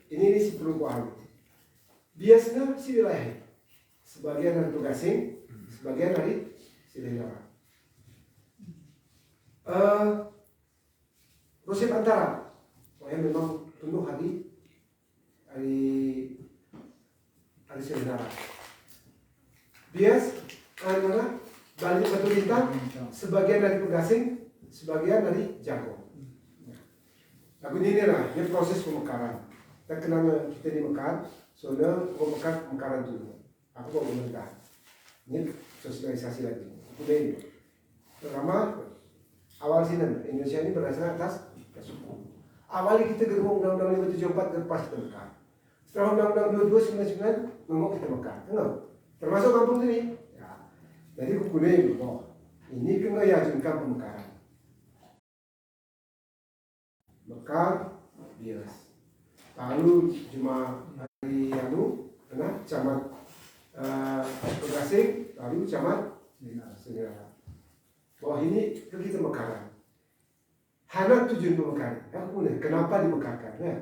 ini si perlu paham. Biasanya si wilayah, sebagian dari tugasing, sebagian dari si daerah. Proses antara. pokoknya memang penuh hari sebenarnya. Bias, mana balik batu bintang, sebagian dari pegasing, sebagian dari jago. Lagu ini lah, ini proses pemekaran. Kita kenal kita dimekar, soalnya mau mekar pemekaran dulu. Aku mau memerintah. Ini sosialisasi lagi. Udah ini. Pertama, awal sini Indonesia ini berdasarkan atas suku. Awalnya kita gerbong Undang-Undang 574 gerpas kita mekar. Setelah Undang-Undang 2299 ngomong kita mekar. Kenapa? Termasuk kampung ini. Ya. Jadi kukunin, ini kena yakinkan pemekaran. Mekar, bias. Lalu cuma hari kena camat Pegasing, lalu camat Senira. Wah ini kita mekaran. Hana tujuan pemekaran. Kenapa dimekarkan? Ya.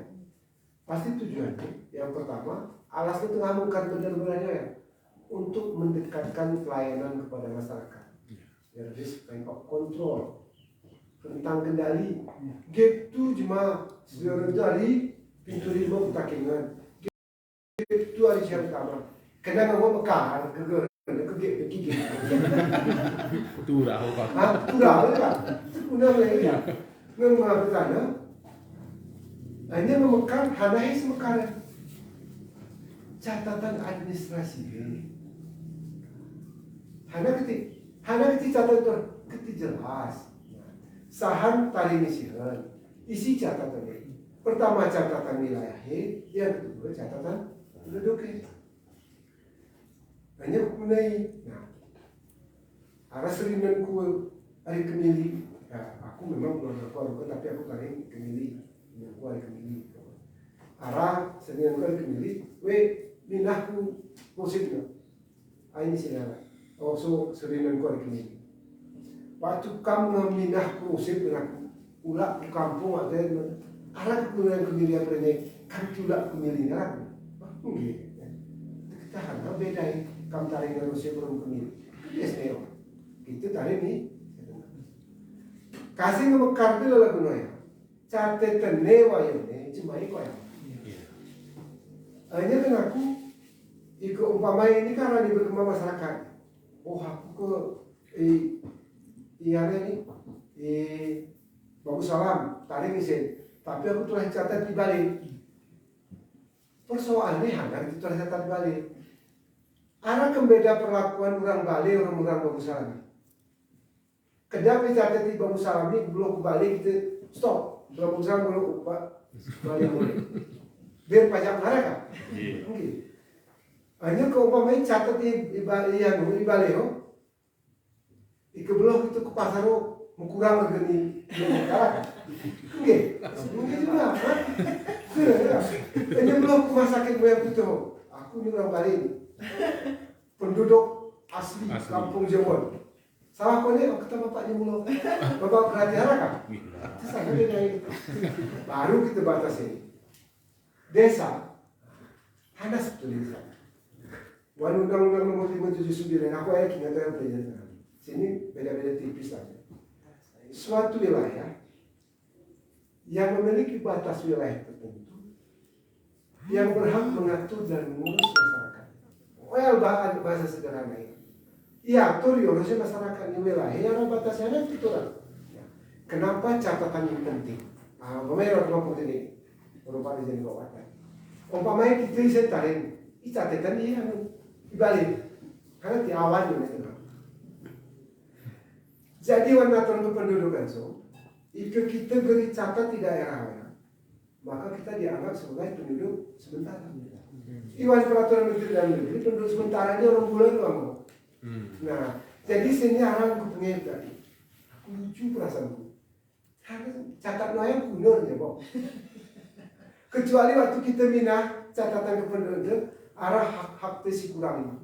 Pasti tujuannya. Yang pertama, alasnya tengah mekar benar-benarnya ya, untuk mendekatkan pelayanan kepada masyarakat. There is kind of control, tentang kendali. Gitu cuma sebenarnya dari pintu lima putakingan. Gitu hari siang utama. Kena nggak mau mekar, ke gigi. Turah apa? Turah kan? Udah lagi ya. Nggak bertanya. Hanya memekar, hanya semekaran. Catatan administrasi. Hanya ketik catatan ketik jelas. Sahan tari misihan. Isi catatannya. Pertama catatan wilayah, yang kedua catatan penduduknya. Hanya mengenai, arah seringan ku hari Kemili. Ya, aku memang keluarga, tapi aku tarik Kemili. Aku hari Kemili. Arah seringan ku hari Kemili. Minahku musiknya. Ini sinara. So seringan ku hari Kemili. Waktu kamu minahku musik dengan ulak di kampung ada arah kemudian Kemili apa ini? Kan ulak Kemili arah. Enggak. Kita harus beda. Kamu tarik dengan musik belum Kemili. Yes, neo. Itu tarik nih. Kasih ngemekar dulu lagu noya. Catatan newa ini cuma ikut ya. Hanya kan aku ikut umpama ini karena di berkembang masyarakat. Oh aku ke ini bagus salam tarik mesin. Tapi aku telah catat di balik. Persoalannya hanya itu telah catat di balik. Ada kembeda perlakuan orang Bali orang bagus salam. Kedap catat di bagus salam ini belum kembali kita stop. Bagus salam belum balik boleh. Biar pajak marah kan? Mungkin. Hanya keumpamanya catat di Bali Ikebelah itu ke pasar kurang lagi kan? Mungkin juga. Hanya belum ke rumah sakit yang itu. Aku ini orang Bali. Penduduk asli kampung Jemon. Salah kau ni, kata bapaknya mula. Bapak berhati harap kan? Saya dari baru kita batasi. Desa, hanya satu desa. Undang-Undang nomor 579, aku yakin ada yang belajar. Sini beda-beda tipis saja. Suatu wilayah yang memiliki batas wilayah tertentu, yang berhak mengatur dan mengurus masyarakat. Well, bahasa sederhana ini. Ya, atur harusnya masyarakat di wilayah yang batasnya itu lah. Kenapa catatan ini penting? Umpamanya orang ini, merupakan jadi kekuatan. Umpamanya kita bisa tarik, catatan ini dibalik, karena di awal itu. Jadi warna kependudukan jika kita beri catat di daerah, maka kita dianggap sebagai penduduk sementara. Iwan peraturan menteri dalam negeri penduduk sementara ini orang bulan doang. Nah, jadi sini orang aku pengen tadi. Aku lucu perasaanku. Karena catat noyang kuno ya, Bob. Kecuali waktu kita minah catatan kependudukan arah hak tesi kurang ini.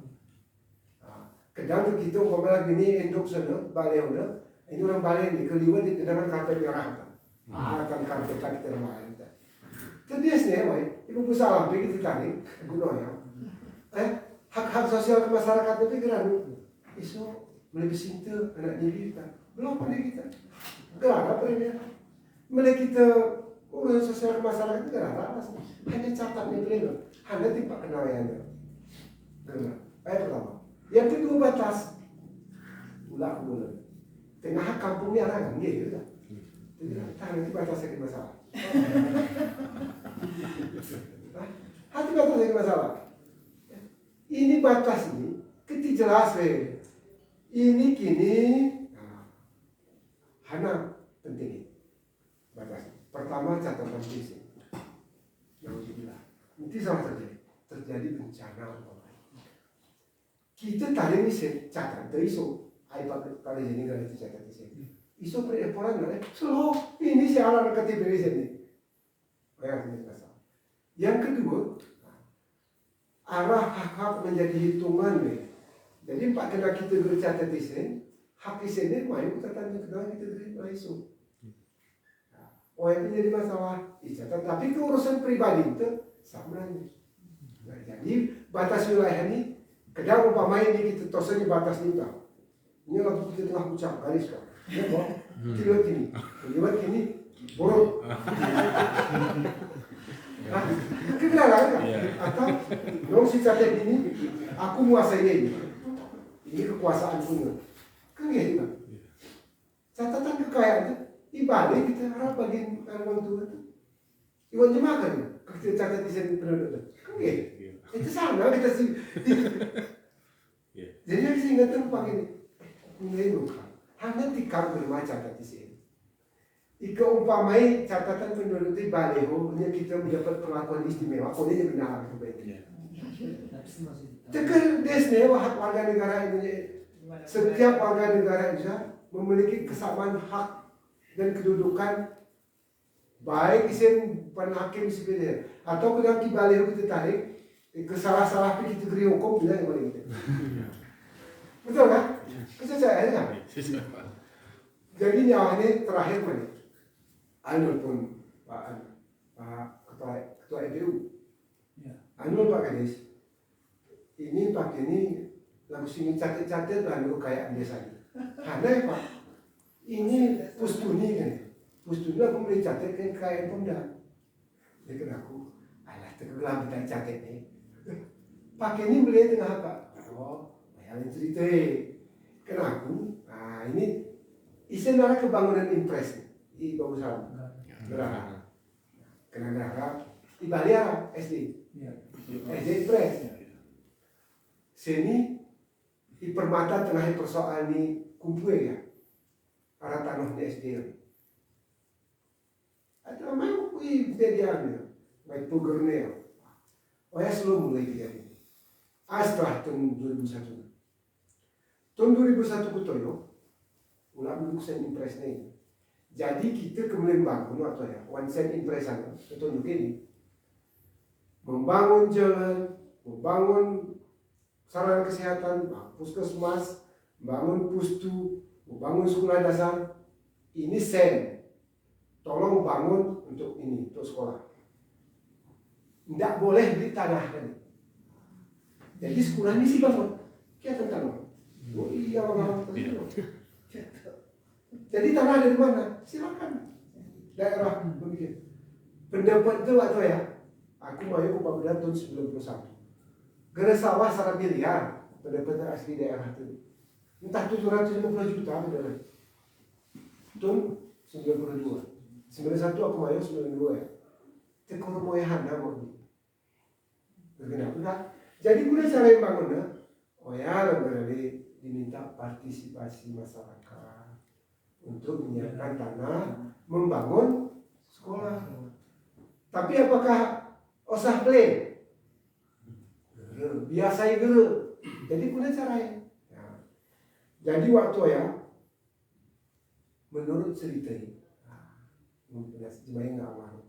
Kadang kita ngomong gini endok sana, balai udah. Ini orang balai ini keliwat di dengan karpet merah. Akan karpet kita ramai kita. Jadi sini, ibu pusat pergi kita tadi gunanya. Hak-hak sosial kemasyarakatan itu geran. Isu melebih cinta anak diri kita. Belum pada kita. Gerak apa ini? Mulai kita Urusan sosial masyarakat itu tidak ada alasan. Hanya catatnya pleno. Hanya tidak kenal yang ada. Karena, pertama. Yang kedua batas. Ulah bulan. Tengah kampungnya orang gitu kan. Jadi nanti batas lagi masalah. Hati batas lagi masalah. Ini batas ini kita jelas ini kini hana penting batas. Pertama catatan fisik. Alhamdulillah. Nanti sama terjadi bencana apa? Kita tadi ini catat dari isu. Ayo pada jadi nggak itu catat di sini. Isu pereporan nggak? Slow. Ini si alat ketip dari sini. Yang kedua, arah hak menjadi hitungan nih. Jadi pak kena kita bercatat di sini, hak di sini mau kita tanya kedua kita terima isu. Oh itu jadi masalah ijazah, tapi keurusan pribadi itu sama aja. Nah, jadi batas wilayah ini, kadang umpamanya ini kita tosanya batas ini tak. Ini waktu kita tengah ucap garis kan, ya kok, kita gini, lewat gini, borok. Nah, kita lah kan, atau dong si catat ini, aku menguasai ini kekuasaan punya, kan gitu kan. Catatan kekayaan itu. Ibalik kita harap bagian orang tua itu Iwan jemaah kan ya? Kita catat di sini penduduk kan itu sama kita sih jadi yang saya ingatkan pakai ini bukan hanya tikar bermacam catat di sini ika umpamai catatan penduduk di baleho hanya kita mendapat perlakuan istimewa kau ini benar kebaikan tekan desne hak warga negara Indonesia setiap warga negara Indonesia memiliki kesamaan hak dan kedudukan baik isim penhakim sebenarnya atau kadang kibalik kita tarik kesalah-salah kita beri hukum bila yang paling itu betul kan? Kesesuaian kan? Jadi nyawa ini terakhir mana? Anu pun Pak Ketua EPU Anu Pak Kadis ini Pak ini lagu sini catat-catat lalu kayak biasa ada ya Pak ini pustuni kan, pustuni aku boleh catat kan kain ponda. Jadi aku, alah tergelam kita catat ni. Pakai ini boleh tengah apa? Oh, bayar cerita. Kan aku, ini istilah kebangunan impres di bagusan. Berapa? Kena berapa? Di Balia SD, SD impres. Sini di permata tengah persoalan ni kumpul ya. Para tanah di SDM. Ada memang kui kejadiannya, baik pugernya. Oh ya selalu mulai kejadian. Setelah tahun 2001. Tahun 2001 kutoyo, ulang dulu sen impresnya. Jadi kita kemudian bangun atau ya, one sen impresan, tunjuk ini, membangun jalan, membangun sarana kesehatan, puskesmas, membangun pustu. Bangun sekolah dasar, ini sen, tolong bangun untuk ini, untuk sekolah. Tidak boleh beli tanah kan. Jadi sekolah ini sih bangun, kita tanah. Oh iya orang jadi tanah dari mana? Silakan. Daerah begitu. Pendapat itu waktu ya, aku mau ke Papua tahun 91. Gara sawah secara miliar, pendapat asli daerah itu. Entah 750 juta benar. Tahun 92. 91 aku mayu 92 ya. Tekor moyahan mau. Kenapa? Jadi guna cara yang bangunnya, oh ya berarti diminta partisipasi masyarakat untuk menyiapkan tanah, membangun sekolah. Tapi apakah osah play? Biasa itu. Jadi guna caranya. Jadi waktu ya, menurut cerita ini, jemaah nggak mau.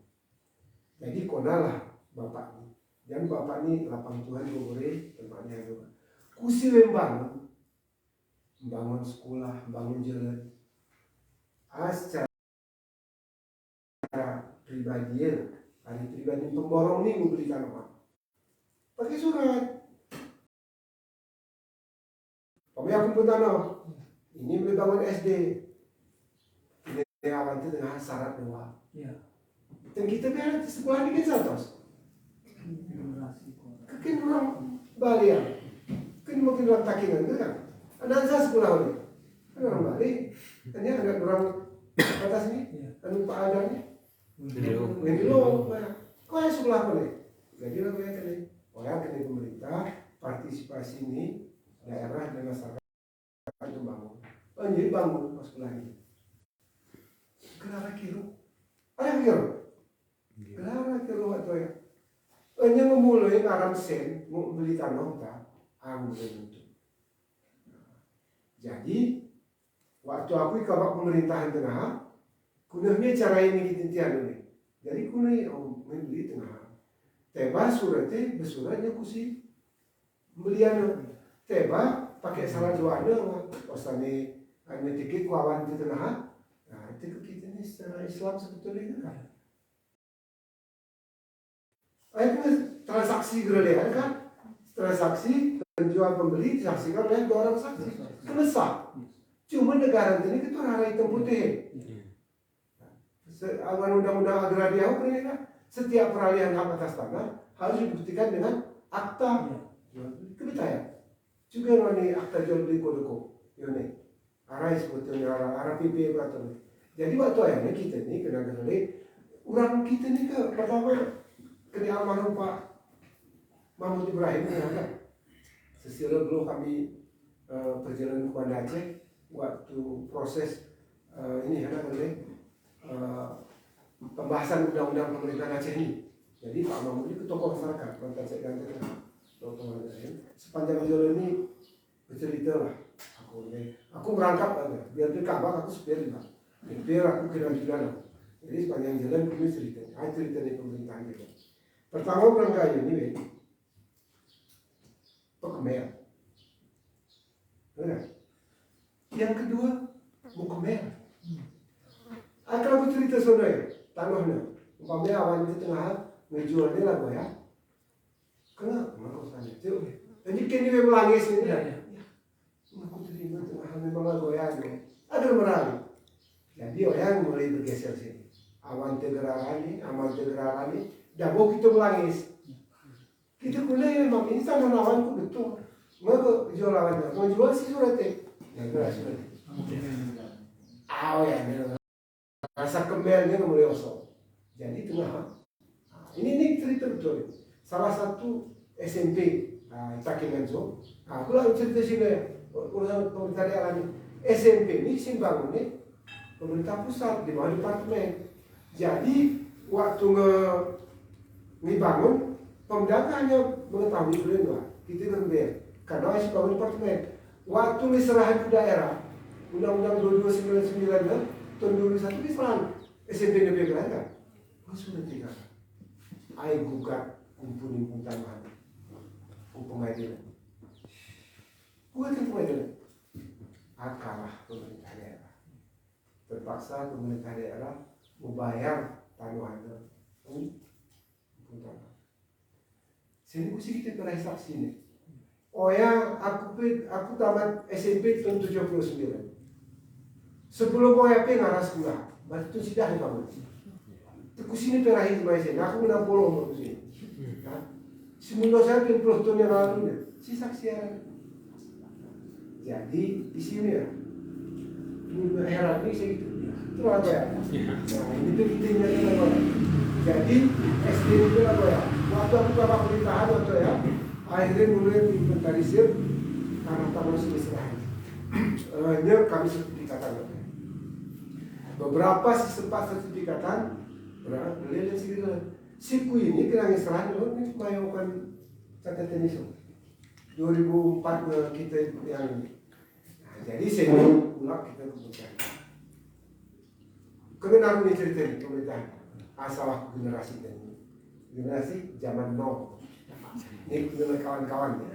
Jadi konalah bapak ini, dan bapak ini lapang Tuhan boleh tempatnya juga. Kusi membangun sekolah, membangun jalan. Secara pribadi, hari pribadi pemborong ini memberikan uang. Pakai surat. Kami aku pun tanah, ini boleh bangun SD. Ini awal itu dengan syarat doa. Dan kita biar sekolah ini kan satu. Kan orang Bali ya. Kan mungkin orang Takinan itu kan. Anak saya sekolah ini. Kan orang Bali. Ini anak orang atas ini. Anu Pak Adam ini. Ini lo. Kau yang sekolah apa nih? Jadi lo kayak tadi. Orang kena pemerintah partisipasi ini daerah dan masyarakat itu bangun. Jadi bangun pas sekolah ini. Kenapa kira? Ada kira? Kenapa kira waktu ya? Hanya memulai ngaram sen, mau beli tanah tak, aku itu. Jadi waktu aku ikut pemerintahan tengah, kunahnya cara ini kita tiada ni. Jadi kunah beli tengah. Teba suratnya bersuratnya kusi belian. Teba pakai salah dua ada, pasane hanya tiket kawan di tengah. Nah itu kita ni secara Islam sebetulnya kan. Akhirnya transaksi gerlehan kan, transaksi penjual pembeli disaksikan oleh dua orang saksi, selesai. Cuma negara ini kita orang hitam putih. Awan undang-undang agraria ini kan, setiap peralihan hak atas tanah harus dibuktikan dengan akta. Kita ya, juga mana akta jual beli kodoko, ini, arah sebetulnya arah PP berapa. Jadi waktu ayahnya kita ni kena gerle, orang kita ni ke pertama. Kena almarhum Pak Mahmud Ibrahim kan. Sesira dulu kami perjalanan ke Banda Aceh waktu proses ini ada pembahasan undang-undang pemerintahan Aceh ini. Jadi Pak Mahmud ini tokoh masyarakat, mantan sekjen tokoh masyarakat. Sepanjang jalan ini bercerita lah. Aku merangkap aja, biar dia kabar aku supir juga. Biar aku kira juga. Jadi sepanjang jalan kami cerita. Cerita dari pemerintahan itu. Pertama berangkaian ini, Khmer. Yang kedua, Khmer. Akan aku cerita saudara, tanahnya. Umpamanya awan di tengah ngejualnya lah gue ya. Kenapa? Aku tanya. Jadi kini memang langis ini ya. Aku terima tengah memang gue ya. Ada merali. Jadi orang mulai bergeser sini. Awan tegerarani, aman tegerarani. Dabo kita melangis. Kita kulai memang ini sama lawan ku betul. Mereka jual lawannya. Mau jual si suratnya. Ya surat. Ya. Rasa kemelnya mulai osok. Jadi tengah. Ini cerita betul. Salah satu SMP Takimenzo. Aku lah cerita sini. Urusan pemerintah daerah ini. SMP ini simbang ini pemerintah pusat di bawah departemen. Jadi waktu ini bangun, pemerintah hanya mengetahui dulu kita berbayar karena masih bangun departemen. Waktu diserahan ke daerah, Undang-Undang 2299 tahun 2001 diserahan SMP negeri kan? Oh sudah tiga. Ayo gugat kumpulin tambahan, pengadilan. Buat pengadilan. Akalah pemerintah daerah. Terpaksa pemerintah daerah membayar tanuhannya. Sini mesti kita pernah saksi ni. Oh ya, aku tamat SMP tahun 79. Sebelum OYP ngaras sekolah, batu sudah dibangun. Aku sini pernah hidup di aku 60 umur sini. Semula saya 20 tahun yang lalu ni, si saksi ada. Jadi di sini ya, ini heran ni saya itu. Itu apa ya? Nah ini tu kita ni apa? Jadi SD itu apa ya? Waktu aku bapak pemerintahan waktu ya, akhirnya mulai diinventarisir tanah-tanah selesai. Hanya kami sertifikatan. Beberapa sempat sertifikatan, beliau dan segala. Siku ini kena ngisrahan loh, ini mayokan catatan itu. 2004 kita yang ini. Nah, jadi saya pulang kita kemudian. Kenapa ini cerita ini pemerintahan? Asal generasi ini. Generasi zaman now. Ini dengan kawan-kawan.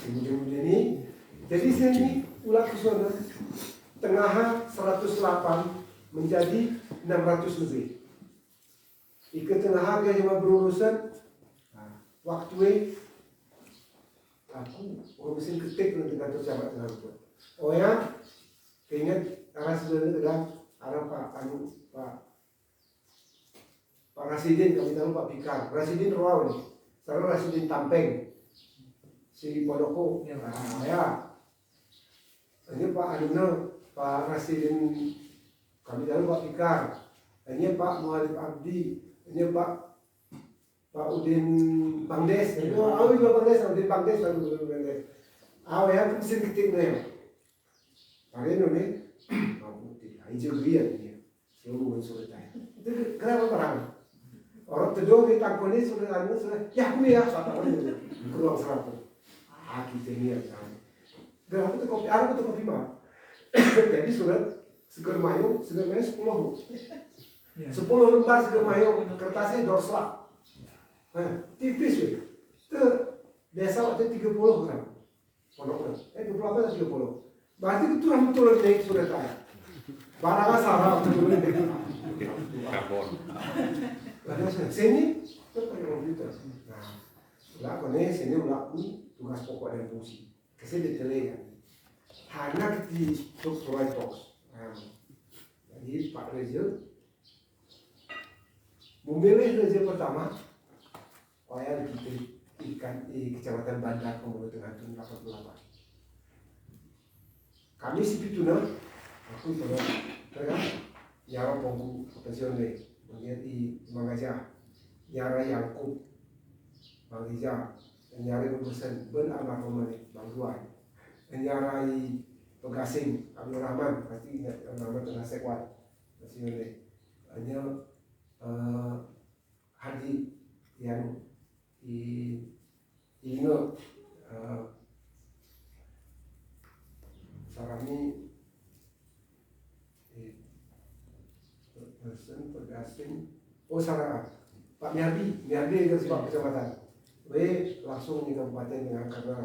Kemudian ini. Jadi sini ulang ke sana. Tengah 108 menjadi 600 lebih. Ikut tengah harga yang berurusan. Waktu aku mesin ketik nanti kantor camat tengah lupa. Oh ya, keinget arah sebenarnya adalah arah Pak Pak Rasidin kami tahu Pak Pikar, Rasidin Ruau nih, sekarang Rasidin Tampeng, si Podoko, ya. Ini Pak Aduna, Pak Rasidin kami tahu Pak Pikar, ini Pak Muhalif Abdi, ini Pak Udin Bangdes, itu juga Bangdes, Udin Bangdes lalu Bangdes. Ya mesin ketik nih, hari ini nih, hijau dia nih, seluruh unsur itu. Itu kenapa perang? Orang teduh di tangkul ini sudah ya aku ya kata orang itu keluar seratus. Kita ini ya kan. Dan aku tuh kopi mah. Jadi sudah seger mayu 10. 10 lembar seger mayu kertasnya dorsla. Tipis weh. Itu biasa waktu 30 gram. Pondok 20 atau 30. Berarti itu turun naik sudah kaya. Barangnya salah turun naik. Karbon. Sini itu pakai komputer. Nah, ulah kone sini ulah tugas pokok dan fungsi. Kesini detailnya. Hanya di struktural box. Jadi Pak Reza memilih Reza pertama, supaya ikan di Kecamatan Bandar Komodo Tengah Tun 88. Kami si Pituna, aku terus Yara Pongku pensiun deh, kemudian di Mangajah, Yara Yangkub, Bang Rizal, Yara Berusan, Ben Almarhum Bang Duan, Yara Pegasing, Abdul Rahman, pasti Abdul Rahman tengah sekuat, pensiun deh, hanya Hadi yang Inge Sarami Person Pegasing Sarah Pak Miardi itu sebab kecamatan langsung di kabupaten dengan karena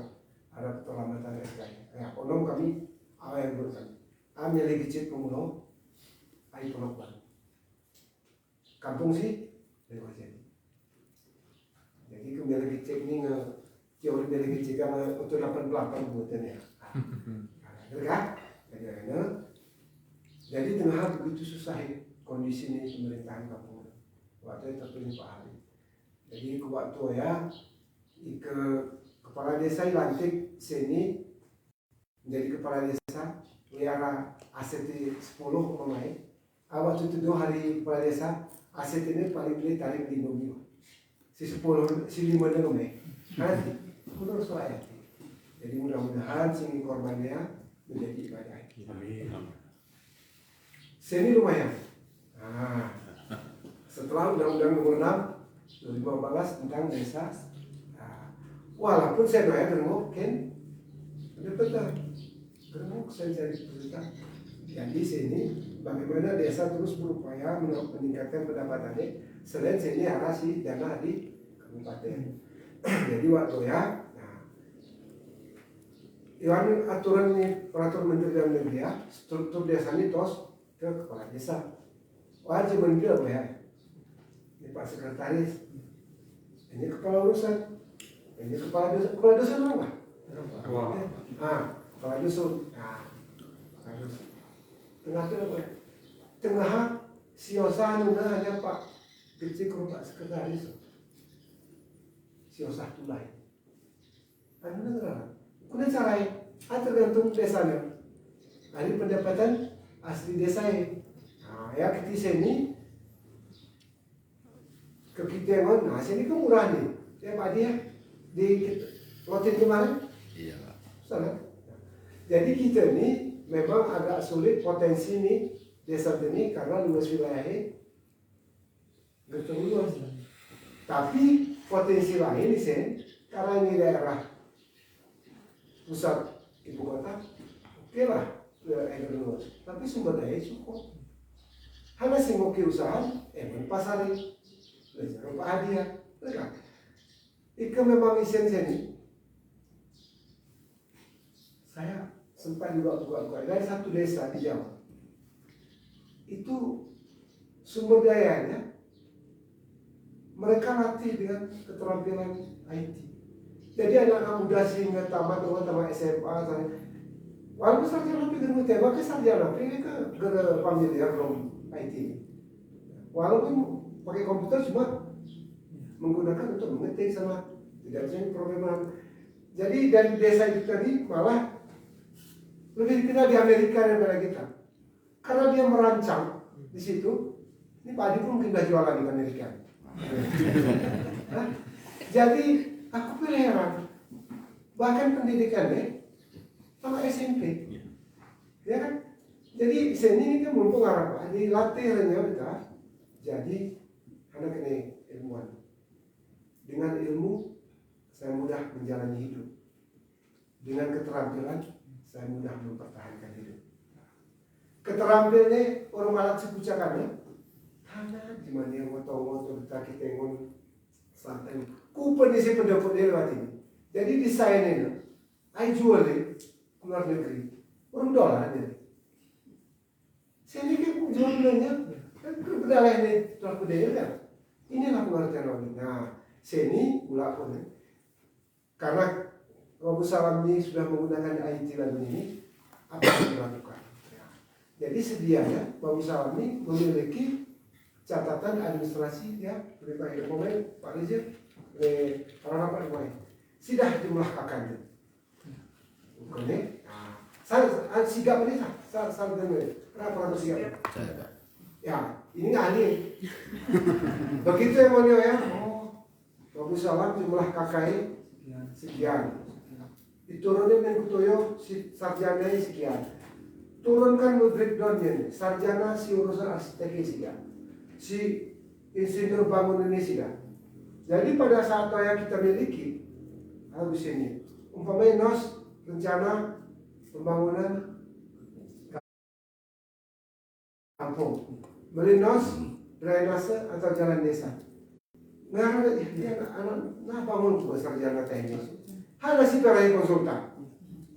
ada keterlambatan SK ya konom kami awal yang berusaha kami lagi cek pengulo air penopang kampung sih dari wajah. Jadi kembali cek ini jauh dari cek karena untuk 88 buatan ya. Kan? Jadi tengah begitu susah kondisi ini pemerintahan kampung. Waktu itu terpilih Pak Ali. Jadi ke waktu ya ke kepala desa lantik sini menjadi kepala desa wiara ACT 10 pemain. Waktu itu 2 hari kepala desa ACT ini paling beli tarik 5 minggu. Si 10 si 5 nya lume. Nanti menurut saya. Jadi mudah-mudahan sini korbannya menjadi ibadah. Amin. Sini lumayan. Nah, setelah Undang-Undang Nomor 6 2015 tentang desa, nah, walaupun saya doa mungkin benar terus saya cari perintah. Jadi sini bagaimana desa terus berupaya meningkatkan pendapatannya. Selain sini arah si dana di kabupaten. Jadi waktu ya. Yang aturan ini peraturan Menteri Dalam Negeri ya, struktur desa ini tos ke kepala desa. Wajib menteri apa ya? Ini Pak Sekretaris, ini kepala urusan, ini kepala dusun apa? Kepala dusun. Tengah itu apa? Tengah siosan hanya Pak Kecik Pak Sekretaris. Siosah tulai. Anu negara. Kuna carai, tergantung desanya. Ada pendapatan asli desa ini. Nah, ya kita sini kekiteman, nah sini kan murah nih. Ya Pak dia di lotin kemarin. Iya. Salah. Jadi kita ini memang agak sulit potensi nih desa ini karena luas wilayahnya luas. Tapi potensi lain di sini karena ini daerah pusat ibu kota, oke lah, tapi sumber daya cukup. Hanya sih mau usaha, pasar ini, belajar apa hadiah, enggak. Ika memang isen sini. Saya sempat juga buka dari satu desa di Jawa. Itu sumber dayanya mereka latih dengan keterampilan IT. Jadi anak muda sehingga tamat SMA, walaupun sarjana tapi dengan tembak ke sarjana, ini ke familiar from IT. Walaupun pakai komputer cuma menggunakan untuk mengetik sama tidak bisa programan. Jadi dari desa itu tadi malah lebih dikenal di Amerika daripada kita, karena dia merancang di situ. Ini Pak Adi pun mungkin udah jualan di Amerika. Jadi aku pilih heran, bahkan pendidikannya sama SMP, ya kan? Jadi seni ini kan mumpung Arab, dilatih kita. Jadi anak ini ilmuwan. Dengan ilmu saya mudah menjalani hidup. Dengan keterampilan saya mudah mempertahankan hidup. Keterampilannya orang alat sepucakannya, tanah di mana yang motor kita tengon santai. Kupen isi pendapat dia lewat ini. Jadi desainnya, saya jual deh keluar negeri, orang dolar aja. Sini kan jual belanja, kan kebedalah ini telah budaya kan. Inilah pengertian orang. Nah, sini pula pun, karena Abu Salam ini sudah menggunakan IT lalu ini, apa yang dilakukan? Ya. Jadi sedianya Abu Salam ini memiliki catatan administrasi ya, berbagai pemain Pak Rizal, para rapat pemain, sudah jumlah kakaknya. Oke, saya sigap ini saya dengar, kenapa sigap? Ya, ini ahli. Begitu yang mau ya, Abu Salam jumlah kakaknya sekian. Diturunin dengan kutoyo si sarjana sekian. Turunkan breakdownnya, sarjana si urusan arsitek sekian, si insinyur bangunan ini sekian. Jadi pada saat yang kita miliki habis ini, umpamanya NOS rencana pembangunan kampung, beli NOS drainase atau jalan desa. Nggak ada anak bangun buat sarjana teknis. Ada si perai konsultan.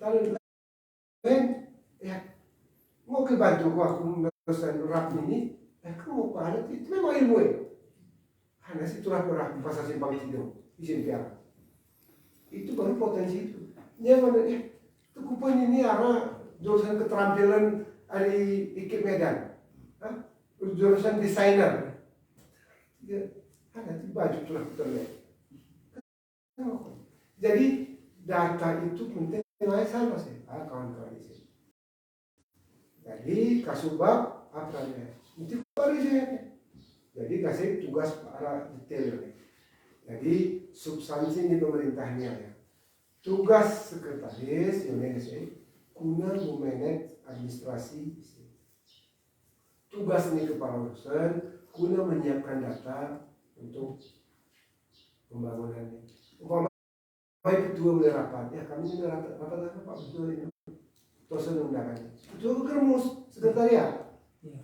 Lalu ya mau ke bantu aku meneruskan rap ini, kamu apa itu memang ilmu ya. Ada si turah berah di pasar simpang Cidong, izin piara. Itu baru potensi itu. Dia mana ya? Tukupan ini arah jurusan keterampilan dari IKIP Medan, jurusan desainer. Ya, ada di baju turah terlihat. Jadi data itu penting sama sih, kawan-kawan di sini. Jadi kasubag apa namanya? Itu baru saja. Jadi kasih tugas para detail. Jadi substansi di pemerintahnya ya. Tugas sekretaris Indonesia guna memanage administrasi. Tugas ini kepala urusan guna menyiapkan data untuk pembangunannya. Baik ketua mulai rapat, ya kami ini rapat apa Pak Ketua ini, Tosan undangan, Ketua Kermus, sekretariat,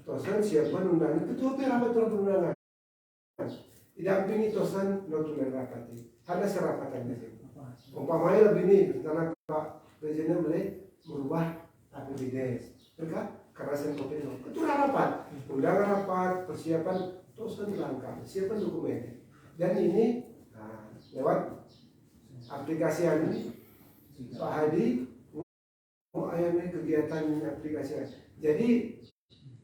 Tosan siapkan undangan, Ketua rapat undangan, didampingi Tosan notulen rapat ini, ada serapatan ini. Umpamanya lebih ini, karena Pak Presiden boleh merubah APBD, mereka karena saya kopino, Ketua rapat, undangan rapat, persiapan Tosan langkah, persiapan dokumennya, dan ini lewat aplikasi ini Pak Hadi mau ayamnya kegiatan aplikasi. Jadi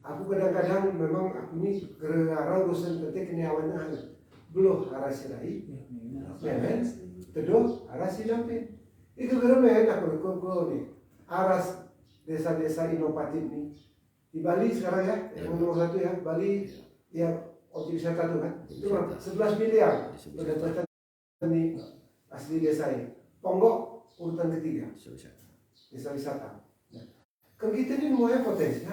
aku kadang-kadang memang aku ini gara-gara urusan penting keniawannya belum arah sirai, men, teduh arah silampin. Itu gara-gara aku nih arah desa-desa inovatif nih di Bali sekarang ya, yang nomor 1 ya Bali ya objek wisata tuh kan itu 11 miliar pendapatan nih. Asli desa ini, Ponggok urutan ketiga, desa wisata. Nah, kan kita ini semuanya potensi,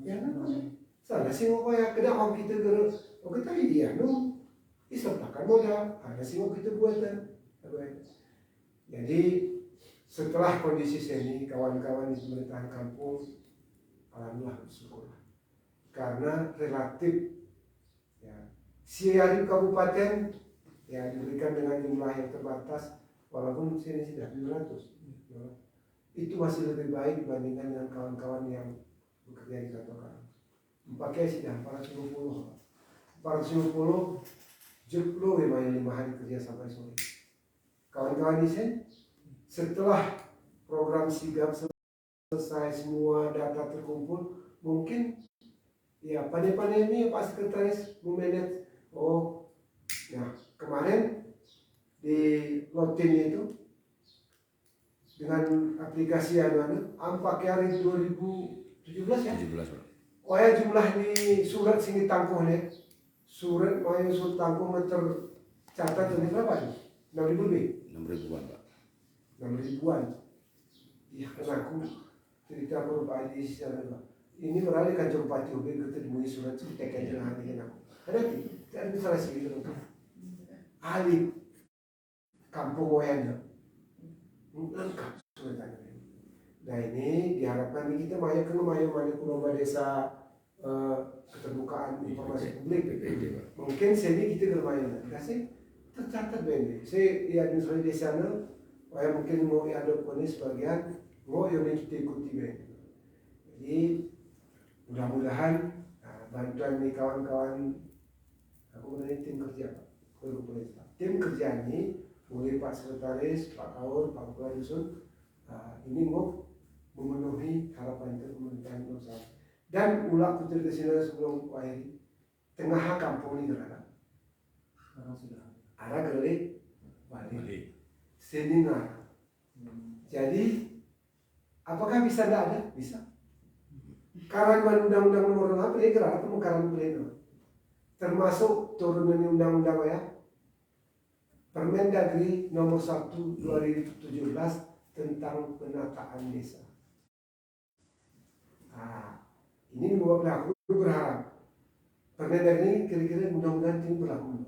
ya kan? Salah sih mau kayak kedai orang kita kita iya, disertakan modal, ada sih mau kita buatan. Jadi setelah kondisi seni, kawan-kawan di pemerintahan kampung, alhamdulillah bersyukur, karena relatif, ya, siari kabupaten. Ya diberikan dengan jumlah yang terbatas, walaupun sini sudah 700, itu masih lebih baik dibandingkan dengan kawan-kawan yang bekerja di kantor. Pakai sudah 450 jeplo memang 5 hari kerja sampai sore. Kawan-kawan di sini setelah program sigap selesai semua data terkumpul, mungkin Ya pandai-pandai Pak Sekretaris memanage. Oh, nah kemarin di Lotin itu dengan aplikasi pakai hari 2017 ya. 17 Pak. Oh ya jumlah di surat sini tangkuh nih. Surat mayu surat tangkuh meter catat ini berapa nih? 6.000 lebih. 6.000-an Pak. 6.000-an. Ya kan aku cerita berupa di sana. Ini beralih kan Bupati Ubi ketemu surat cerita kan jangan dengan aku. Ada administrasi gitu. Ahli kampung wayangnya lengkap suratnya. Nah ini diharapkan kita mayu lomba desa keterbukaan informasi publik. Mungkin sini kita bermain. Kasih tercatat begini. Saya di administrasi desa mungkin mau adopsi sebagian mau yang kita ikuti begini. Jadi mudah-mudahan bantuan nih kawan-kawan aku mengenai tim kerja Pak. Tim kerja ini mulai Pak Sekretaris, Pak Kaur, Pak Kepala Dusun ini mau memenuhi harapan itu pemerintahan pusat. Dan ulah kutir ke sini sebelum akhir tengah kampung ini berada. Sekarang sudah Ada gelik balik. Seninar. Jadi apakah bisa tidak ada? Bisa. Karena undang-undang nomor 6 ini gerak pemekaran pleno. Termasuk turunan undang-undang ya. Permendagri nomor 1 2017 tentang penataan desa. Ini membuat pelaku berharap Permendagri ini kira-kira mudah-mudahan ini berlaku.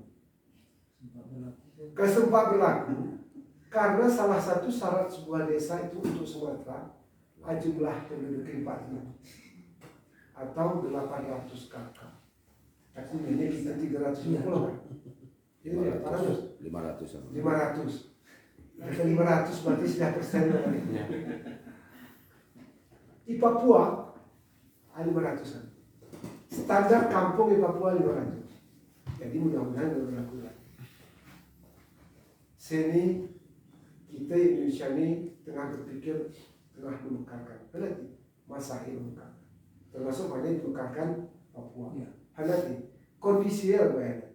Kesempat berlaku karena salah satu syarat sebuah desa itu untuk Sumatera jumlah penduduk 4.000 atau 800 kakak. Tapi ini kita 350 kan? Jadi 500. 500. Kita 500 berarti sudah persen. Di Papua 500-an. Standar kampung di Papua 500. Jadi mudah-mudahan berlaku. Sini kita Indonesia ini tengah berpikir tengah memekarkan. Berarti masa ini memekarkan. Termasuk mana dimekarkan Papua. Hati kondisi banyak.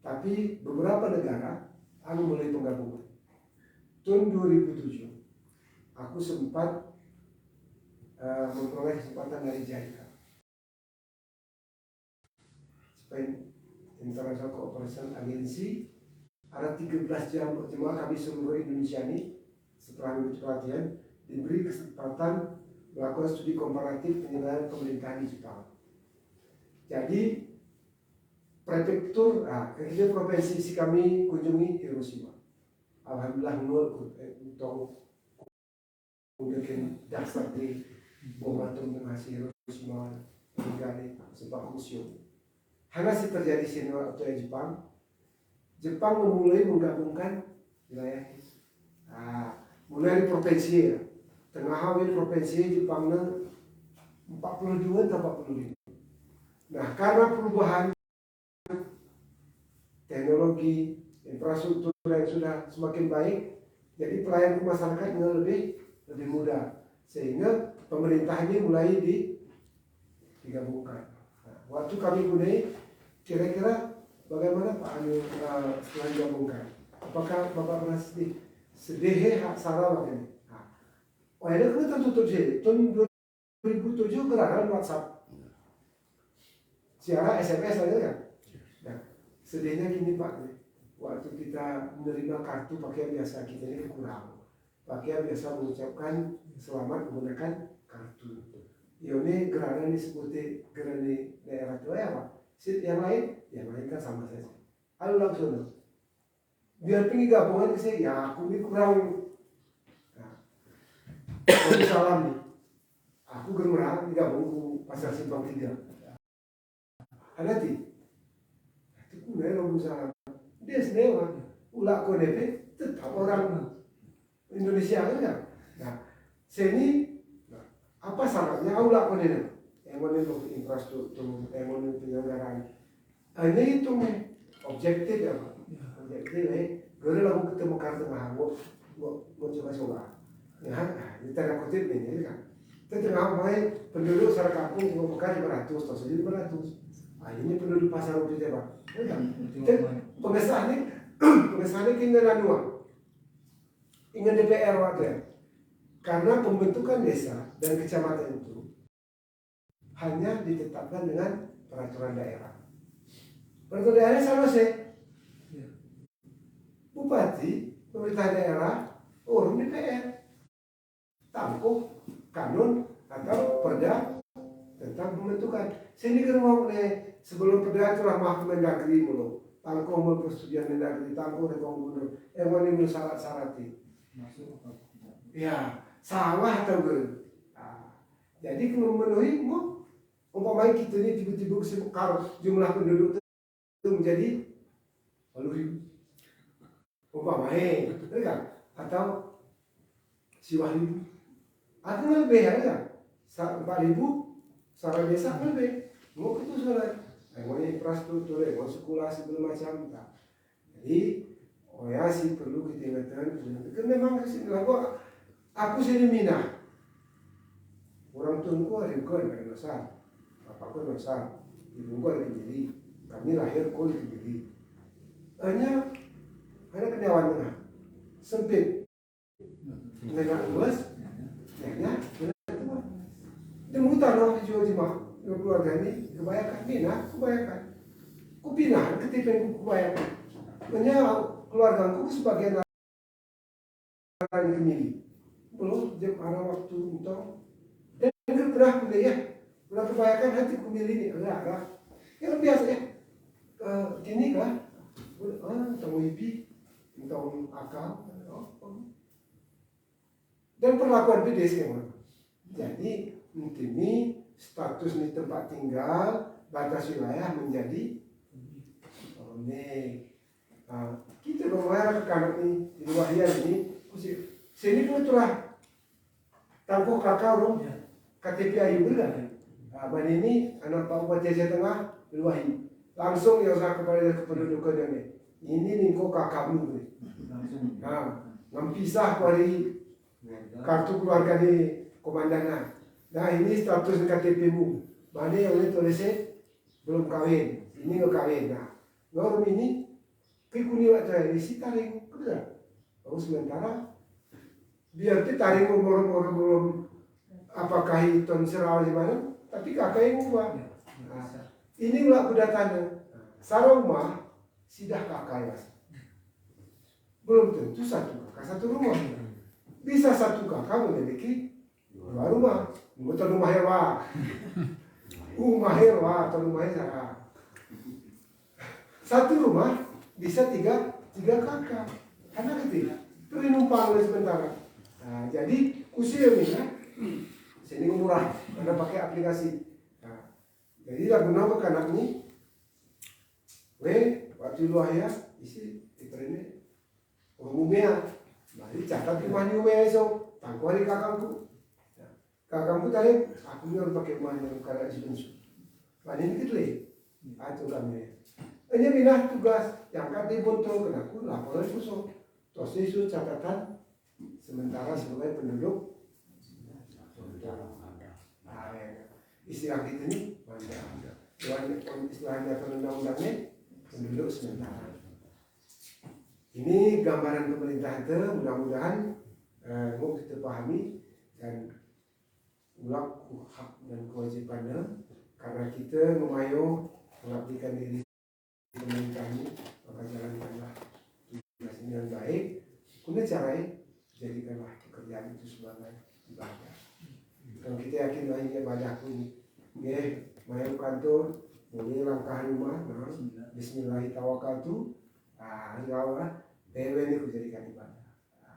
Tapi beberapa negara mulai penggabungan. Tahun 2007 aku sempat memperoleh kesempatan dari JICA, International Cooperation Agency. Ada 13 jam pertemuan kami seluruh Indonesia ini setelah mengikuti pelatihan diberi kesempatan melakukan studi komparatif penyelenggaraan pemerintahan di Jepang. Jadi prefektur, kemudian provinsi kami kunjungi Hiroshima. Alhamdulillah untuk mungkin dasar di bom atom menghasil Hiroshima hingga sebuah museum. Hanya terjadi sini waktu Jepang. Jepang memulai menggabungkan wilayah. Mulai di provinsi ya. Tengah provinsi Jepang 42 atau 45. Nah karena perubahan teknologi, infrastruktur yang sudah semakin baik, jadi pelayanan masyarakat lebih mudah, sehingga pemerintahnya mulai digabungkan. Nah, waktu kami mulai, kira-kira bagaimana Pak Anu setelah digabungkan? Apakah Bapak pernah sedih hak salah ini? Oh ini kan tertutup sih. Tahun 2007 gerakan WhatsApp, siaran SMS aja kan? Nah, sedihnya gini Pak, waktu kita menerima kartu pakai biasa kita ini kurang. Pakai biasa mengucapkan selamat menggunakan kartu. Ini gerakan seperti gerakan di daerah tua ya Pak. Yang lain kan sama saja. Lalu langsung, biar pergi gabungan ke saya, ya aku ini kurang. Nah, salam nih, aku germerang digabung ke Pasar Simpang 3. Hati, itu kuda orang salam. Dia sendiri, ulak KDP tetap orang Indonesia kan? Nah, sini apa syaratnya ulak KDP? Yang mana infrastruktur, yang mana penyelenggaraan. Hanya itu objektif ya Pak. Objektif gue lalu ketemu kartu mahal, mau coba-coba. Ya, di tanda kutip ini kan. Tengah main penduduk secara kampung cuma pekan 500, terus jadi 500. Ini penduduk pasar itu Pak. Pengesahannya pengesahannya kena dua. Ingat DPR waktu ya. Karena pembentukan desa dan kecamatan itu hanya ditetapkan dengan peraturan daerah. Peraturan daerah sama sih. Bupati, pemerintah daerah, urus DPR. Tangkuh kanun atau perda tentang pembentukan. Sini kan mau nih sebelum perda itu ramah Mendagri mulu. Tangkuh mau persetujuan Mendagri, tangkuh rekong gubernur. Yang ini syarat-syarati. Ya, salah atau ber. Jadi kalau memenuhi mau umpamanya kita ini tiba-tiba kalau jumlah penduduk itu menjadi 10.000. Umpamanya, kan? Atau siwah ribu. Atau lebih ya, 4.000 secara desa lebih. Mau itu soalnya, mau infrastruktur, mau sekolah segala macam. Jadi, ya sih perlu kita ingatkan. Kan memang kesini aku sini Minah. Orang tuaku ada yang besar, bapakku besar, ibuku ada Kediri. Kami lahir kau di Kediri. Hanya kenyawan tengah, sempit, negara luas. Ya, dan hutan orang di Jawa Timur, keluarga ini kebanyakan pindah, kebanyakan. Ku pindah, ketika ku kebanyakan. Hanya keluargaku sebagian orang yang kemiri. Belum jam ada waktu untuk dan pernah kuliah, pernah kebanyakan hati ku milih ini, enggak. Yang biasa ya, gini kah? Tahu ibi, tahu akal, dan perlakuan beda sih emang. Jadi ini status di tempat tinggal batas wilayah menjadi kita berbayar ke kanan ini di luar ini sini pun itulah tangkuh kakak dong KTP Ayu benar. Ban ini anak Pak Bupati Aceh Tengah Luahi langsung yang saya kepada kependudukan ini ningko kakakmu mempisah dari kartu keluarga di komandanan. Nah ini status KTP-mu. Mana yang ini tulisnya belum kawin. Ini nggak kawin. Nah, norm ini kekuni waktu ini si taring, betul. Lalu sementara biar kita taring umur belum apakah itu serawal di mana, tapi kakak yang ubah. Nah, ini nggak kudatanya. Saroma sidah kakak ya. Belum tentu satu kakak satu rumah. Bisa satu kakak memiliki dua rumah. Betul rumah hewa. Rumah hewa atau rumah hewa. Satu rumah bisa tiga kakak. Karena ketiga. Itu numpang sementara. Nah, jadi usia ini kan. Sini murah. Karena pakai aplikasi. Nah, jadi lagu nama anak ini. Waktu luar ya. Isi itu ini. Umumnya. Mari catat di mana umumnya esok. Tangku hari kakakku. Kakakmu tadi, aku ni orang pakai mana karena dibensu. Mana ini gitu itu kami. Hanya minah tugas yang kami buntu kena aku laporan khusus. Terus itu catatan sementara sebagai penduduk. Istilah kita ni mana? Istilahnya undang-undangnya penduduk sementara. Ini gambaran pemerintah itu mudah-mudahan mau kita pahami dan ulang hak dan kewajibannya karena kita memayu mengabdikan diri pemerintah ini maka jalankanlah tugas ini dengan baik. Kuna caranya jadikanlah pekerjaan itu sebagai ibadah. Kalau kita yakin bahwa ini ibadahku ini, mayu kantor, mulai langkah rumah, Bismillahirrahmanirrahim. Allah, PW ini aku jadikan ibadah.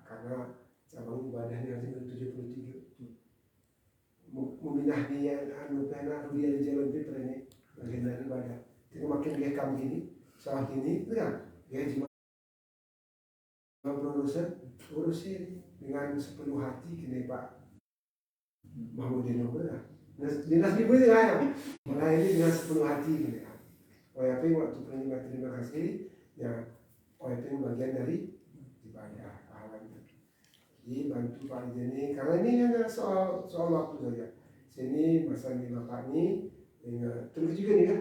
Karena cabang ibadahnya nanti 73. Meminah dia pena dia di jalan itu ini bagian ibadah. Jadi makin dia kam gini, saat ini, kan? Dia cuma urusin dengan sepenuh hati kini Pak Mahmudin benar. Dinas ibu itu kan? Mulai ini dengan sepenuh hati kini. OYP waktu terima kasih, ya OYP bagian dari ibadah pahalanya. Jadi bantu Pak Rija ini, karena ini hanya soal waktu saja. Sini masa ini Bapak ini, terus juga nih kan?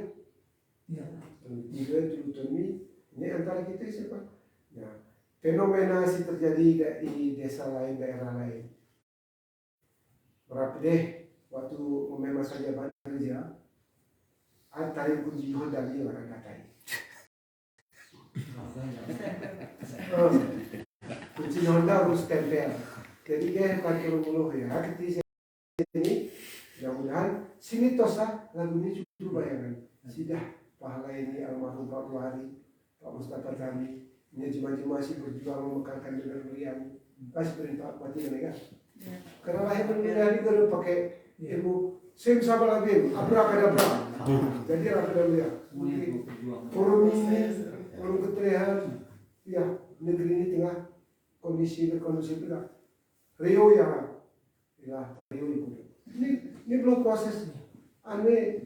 Ya. Terus ini antara kita siapa? Ya, fenomena sih terjadi di desa lain, daerah lain. Berapa deh waktu masa jabatan kerja, antara kunci Honda ini orang katain. Kunci Honda harus tempel. Jadi dia pakai mulu ya. Ketika sini, mudah-mudahan sini tosa lagu ini cukup bayangan. Sudah pahala ini almarhum Pak Buhari, Pak Mustafa kami, ini cuma masih berjuang memekarkan dengan beliau. Pas perintah mati mereka. Karena lahir menjadi kalau pakai ilmu sim sama lagi, abrakadabra. Jadi abrakadabra. Forum ini, forum keterian, ya negeri ini tengah kondisi berkondisi tidak. Rio ya Rio itu. Ini belum proses. Aneh,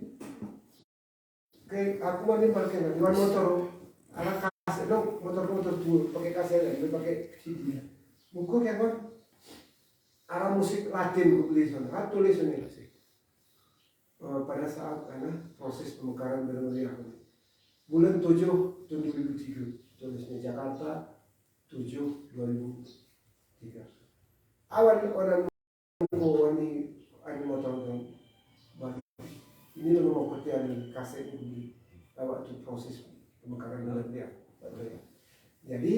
kayak aku mana pakai dengan motor, anak kaset dong, motor tuh pakai kaset, pakai CD. Buku kayak apa? Arah musik Latin beli sana, tulis ini. Pada saat proses pemekaran benar-benar bulan 7 tahun 2003 tulisnya Jakarta 7 2003. Awal orang ini motor ini lo mau kerjaan kaset ini waktu proses pemekaran benar-benar. Jadi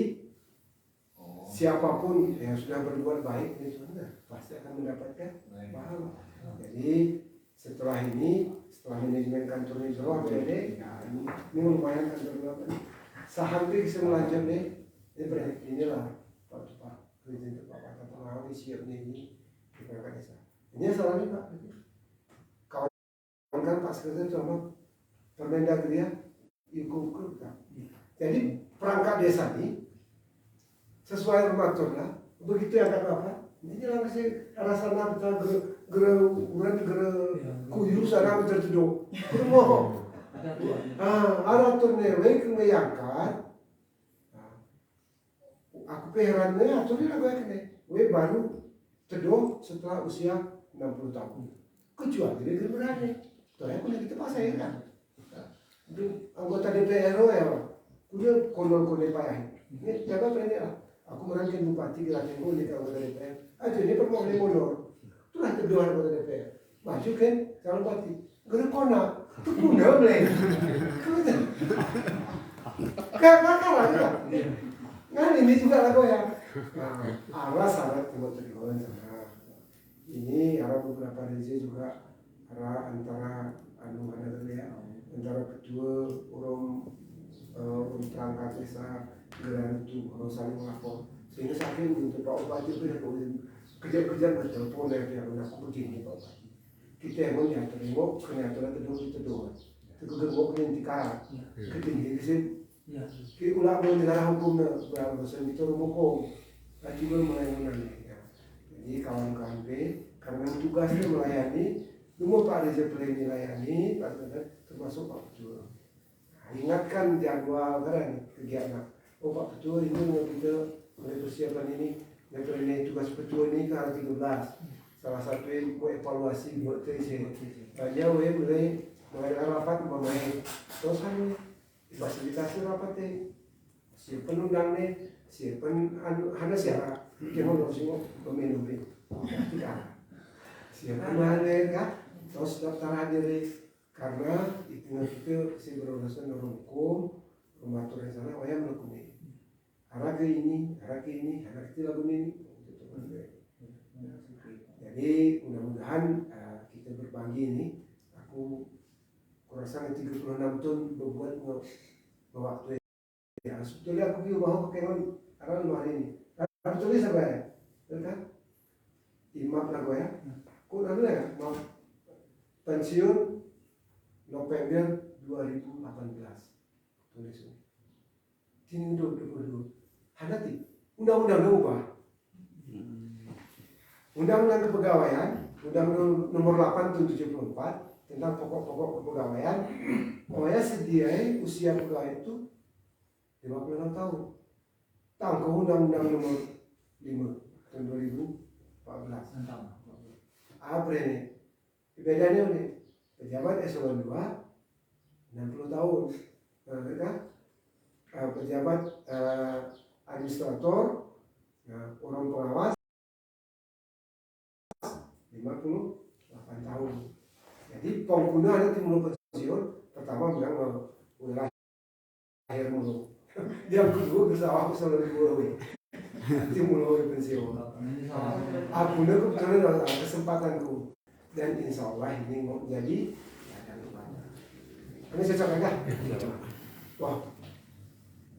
siapapun yang sudah berbuat baik pasti akan mendapatkan pahala. Jadi setelah manajemen kantor ini bawah BD, ini lumayan kantor berapa nih? Sehampir bisa melanjut deh. Inilah Pak Presiden Pak Kata ini siap ini di perangkat desa. Ini salahnya Pak. Kawan kan Pak Sekretariat sama Permendagri ya, ikut. Jadi perangkat desa ini sesuai normatur lah. Begitu yang kata apa? Ini lah masih rasanya kita kuyu sana betul tuh. Bermohon. Ada turnya, mereka mengangkat. Aku keherannya aturnya gue kene. Gue baru teduh setelah usia 60 tahun. Kecuali dia berani. Tuh ya punya kita pas saya kan. Anggota DPR ya, punya kondol-kondol payah. Ini jaga pendek lah. Aku merancang bupati Gerakan Kulit anggota DPR. Aja ini permohonan mundur. Itulah kedua anggota DPR. Maju kan calon bupati. Gerakona, itu punya boleh. Kalah ya. Nah ini juga lah ya. Arah syarat buat terima sana. Ini arah beberapa desa juga arah antara antara kedua orang perangkat desa geran itu orang saling melapor sehingga saking untuk Pak Bupati itu ya kerja bertelepon ya aku begini Pak Bupati kita yang mau terima kenyataan teduh gegok yang dikarat ketinggi di sini kita ulah mau negara hukum berapa itu hukum lagi mulai jadi kawan-kawan karena tugasnya melayani semua Pak Reza melayani termasuk Pak Ketua. Ingatkan jadwal kan kegiatan. Oh Pak Ketua ini mau kita mulai persiapan ini tugas Ketua ini ke hari 13. Salah satu yang mau evaluasi buat TC. Banyak mulai rapat memulai terus fasilitasi rapat siapa undang siapa ada siapa yang mau semua meminum tidak siapa hadir kan terus daftar hadir karena itu si berurusan dengan hukum pematuran sana wayang melakuni arah ke ini arah ke lagu ini jadi mudah-mudahan kita berbagi ini aku kurasa 36 tahun berbuat waktu ya sebetulnya aku juga mau pakai arah luar ini harus tulis apa ya kan imam lah gue ya aku nanti ya mau pensiun November 2018 tulis ini dulu hadati undang-undang ubah undang-undang kepegawaian undang-undang nomor 8 tahun 74 tentang pokok-pokok kepegawaian pokoknya sediai usia pegawai itu 56 tahun ke undang-undang nomor 5 tahun 2014. Mantap. Apa ini? Bedanya nih, pejabat eselon 2 60 tahun. Nah, kita pejabat administrator, orang pengawas 58 tahun. Jadi pengguna nanti mulai pensiun pertama bilang mulai lahir mulu. Yang kedua bersawah eselon 2 nanti mulai pensiun. Apunnya kebetulan ada kesempatanku dan insya Allah ini mau jadi ladang ibadah. Ini cocok enggak? Wah,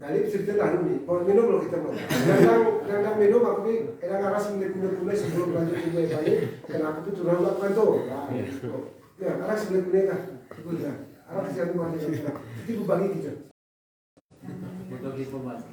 Galip cerita lalu nih. Mau minum loh kita mau. Kadang minum aku nih kadang aras minum sebelum lanjut ke balik. Kenapa tuh turun lakukan tuh? Ya, aras minum kan? Aras siapa mau? Jadi gue bagi gitu. Betul informasi.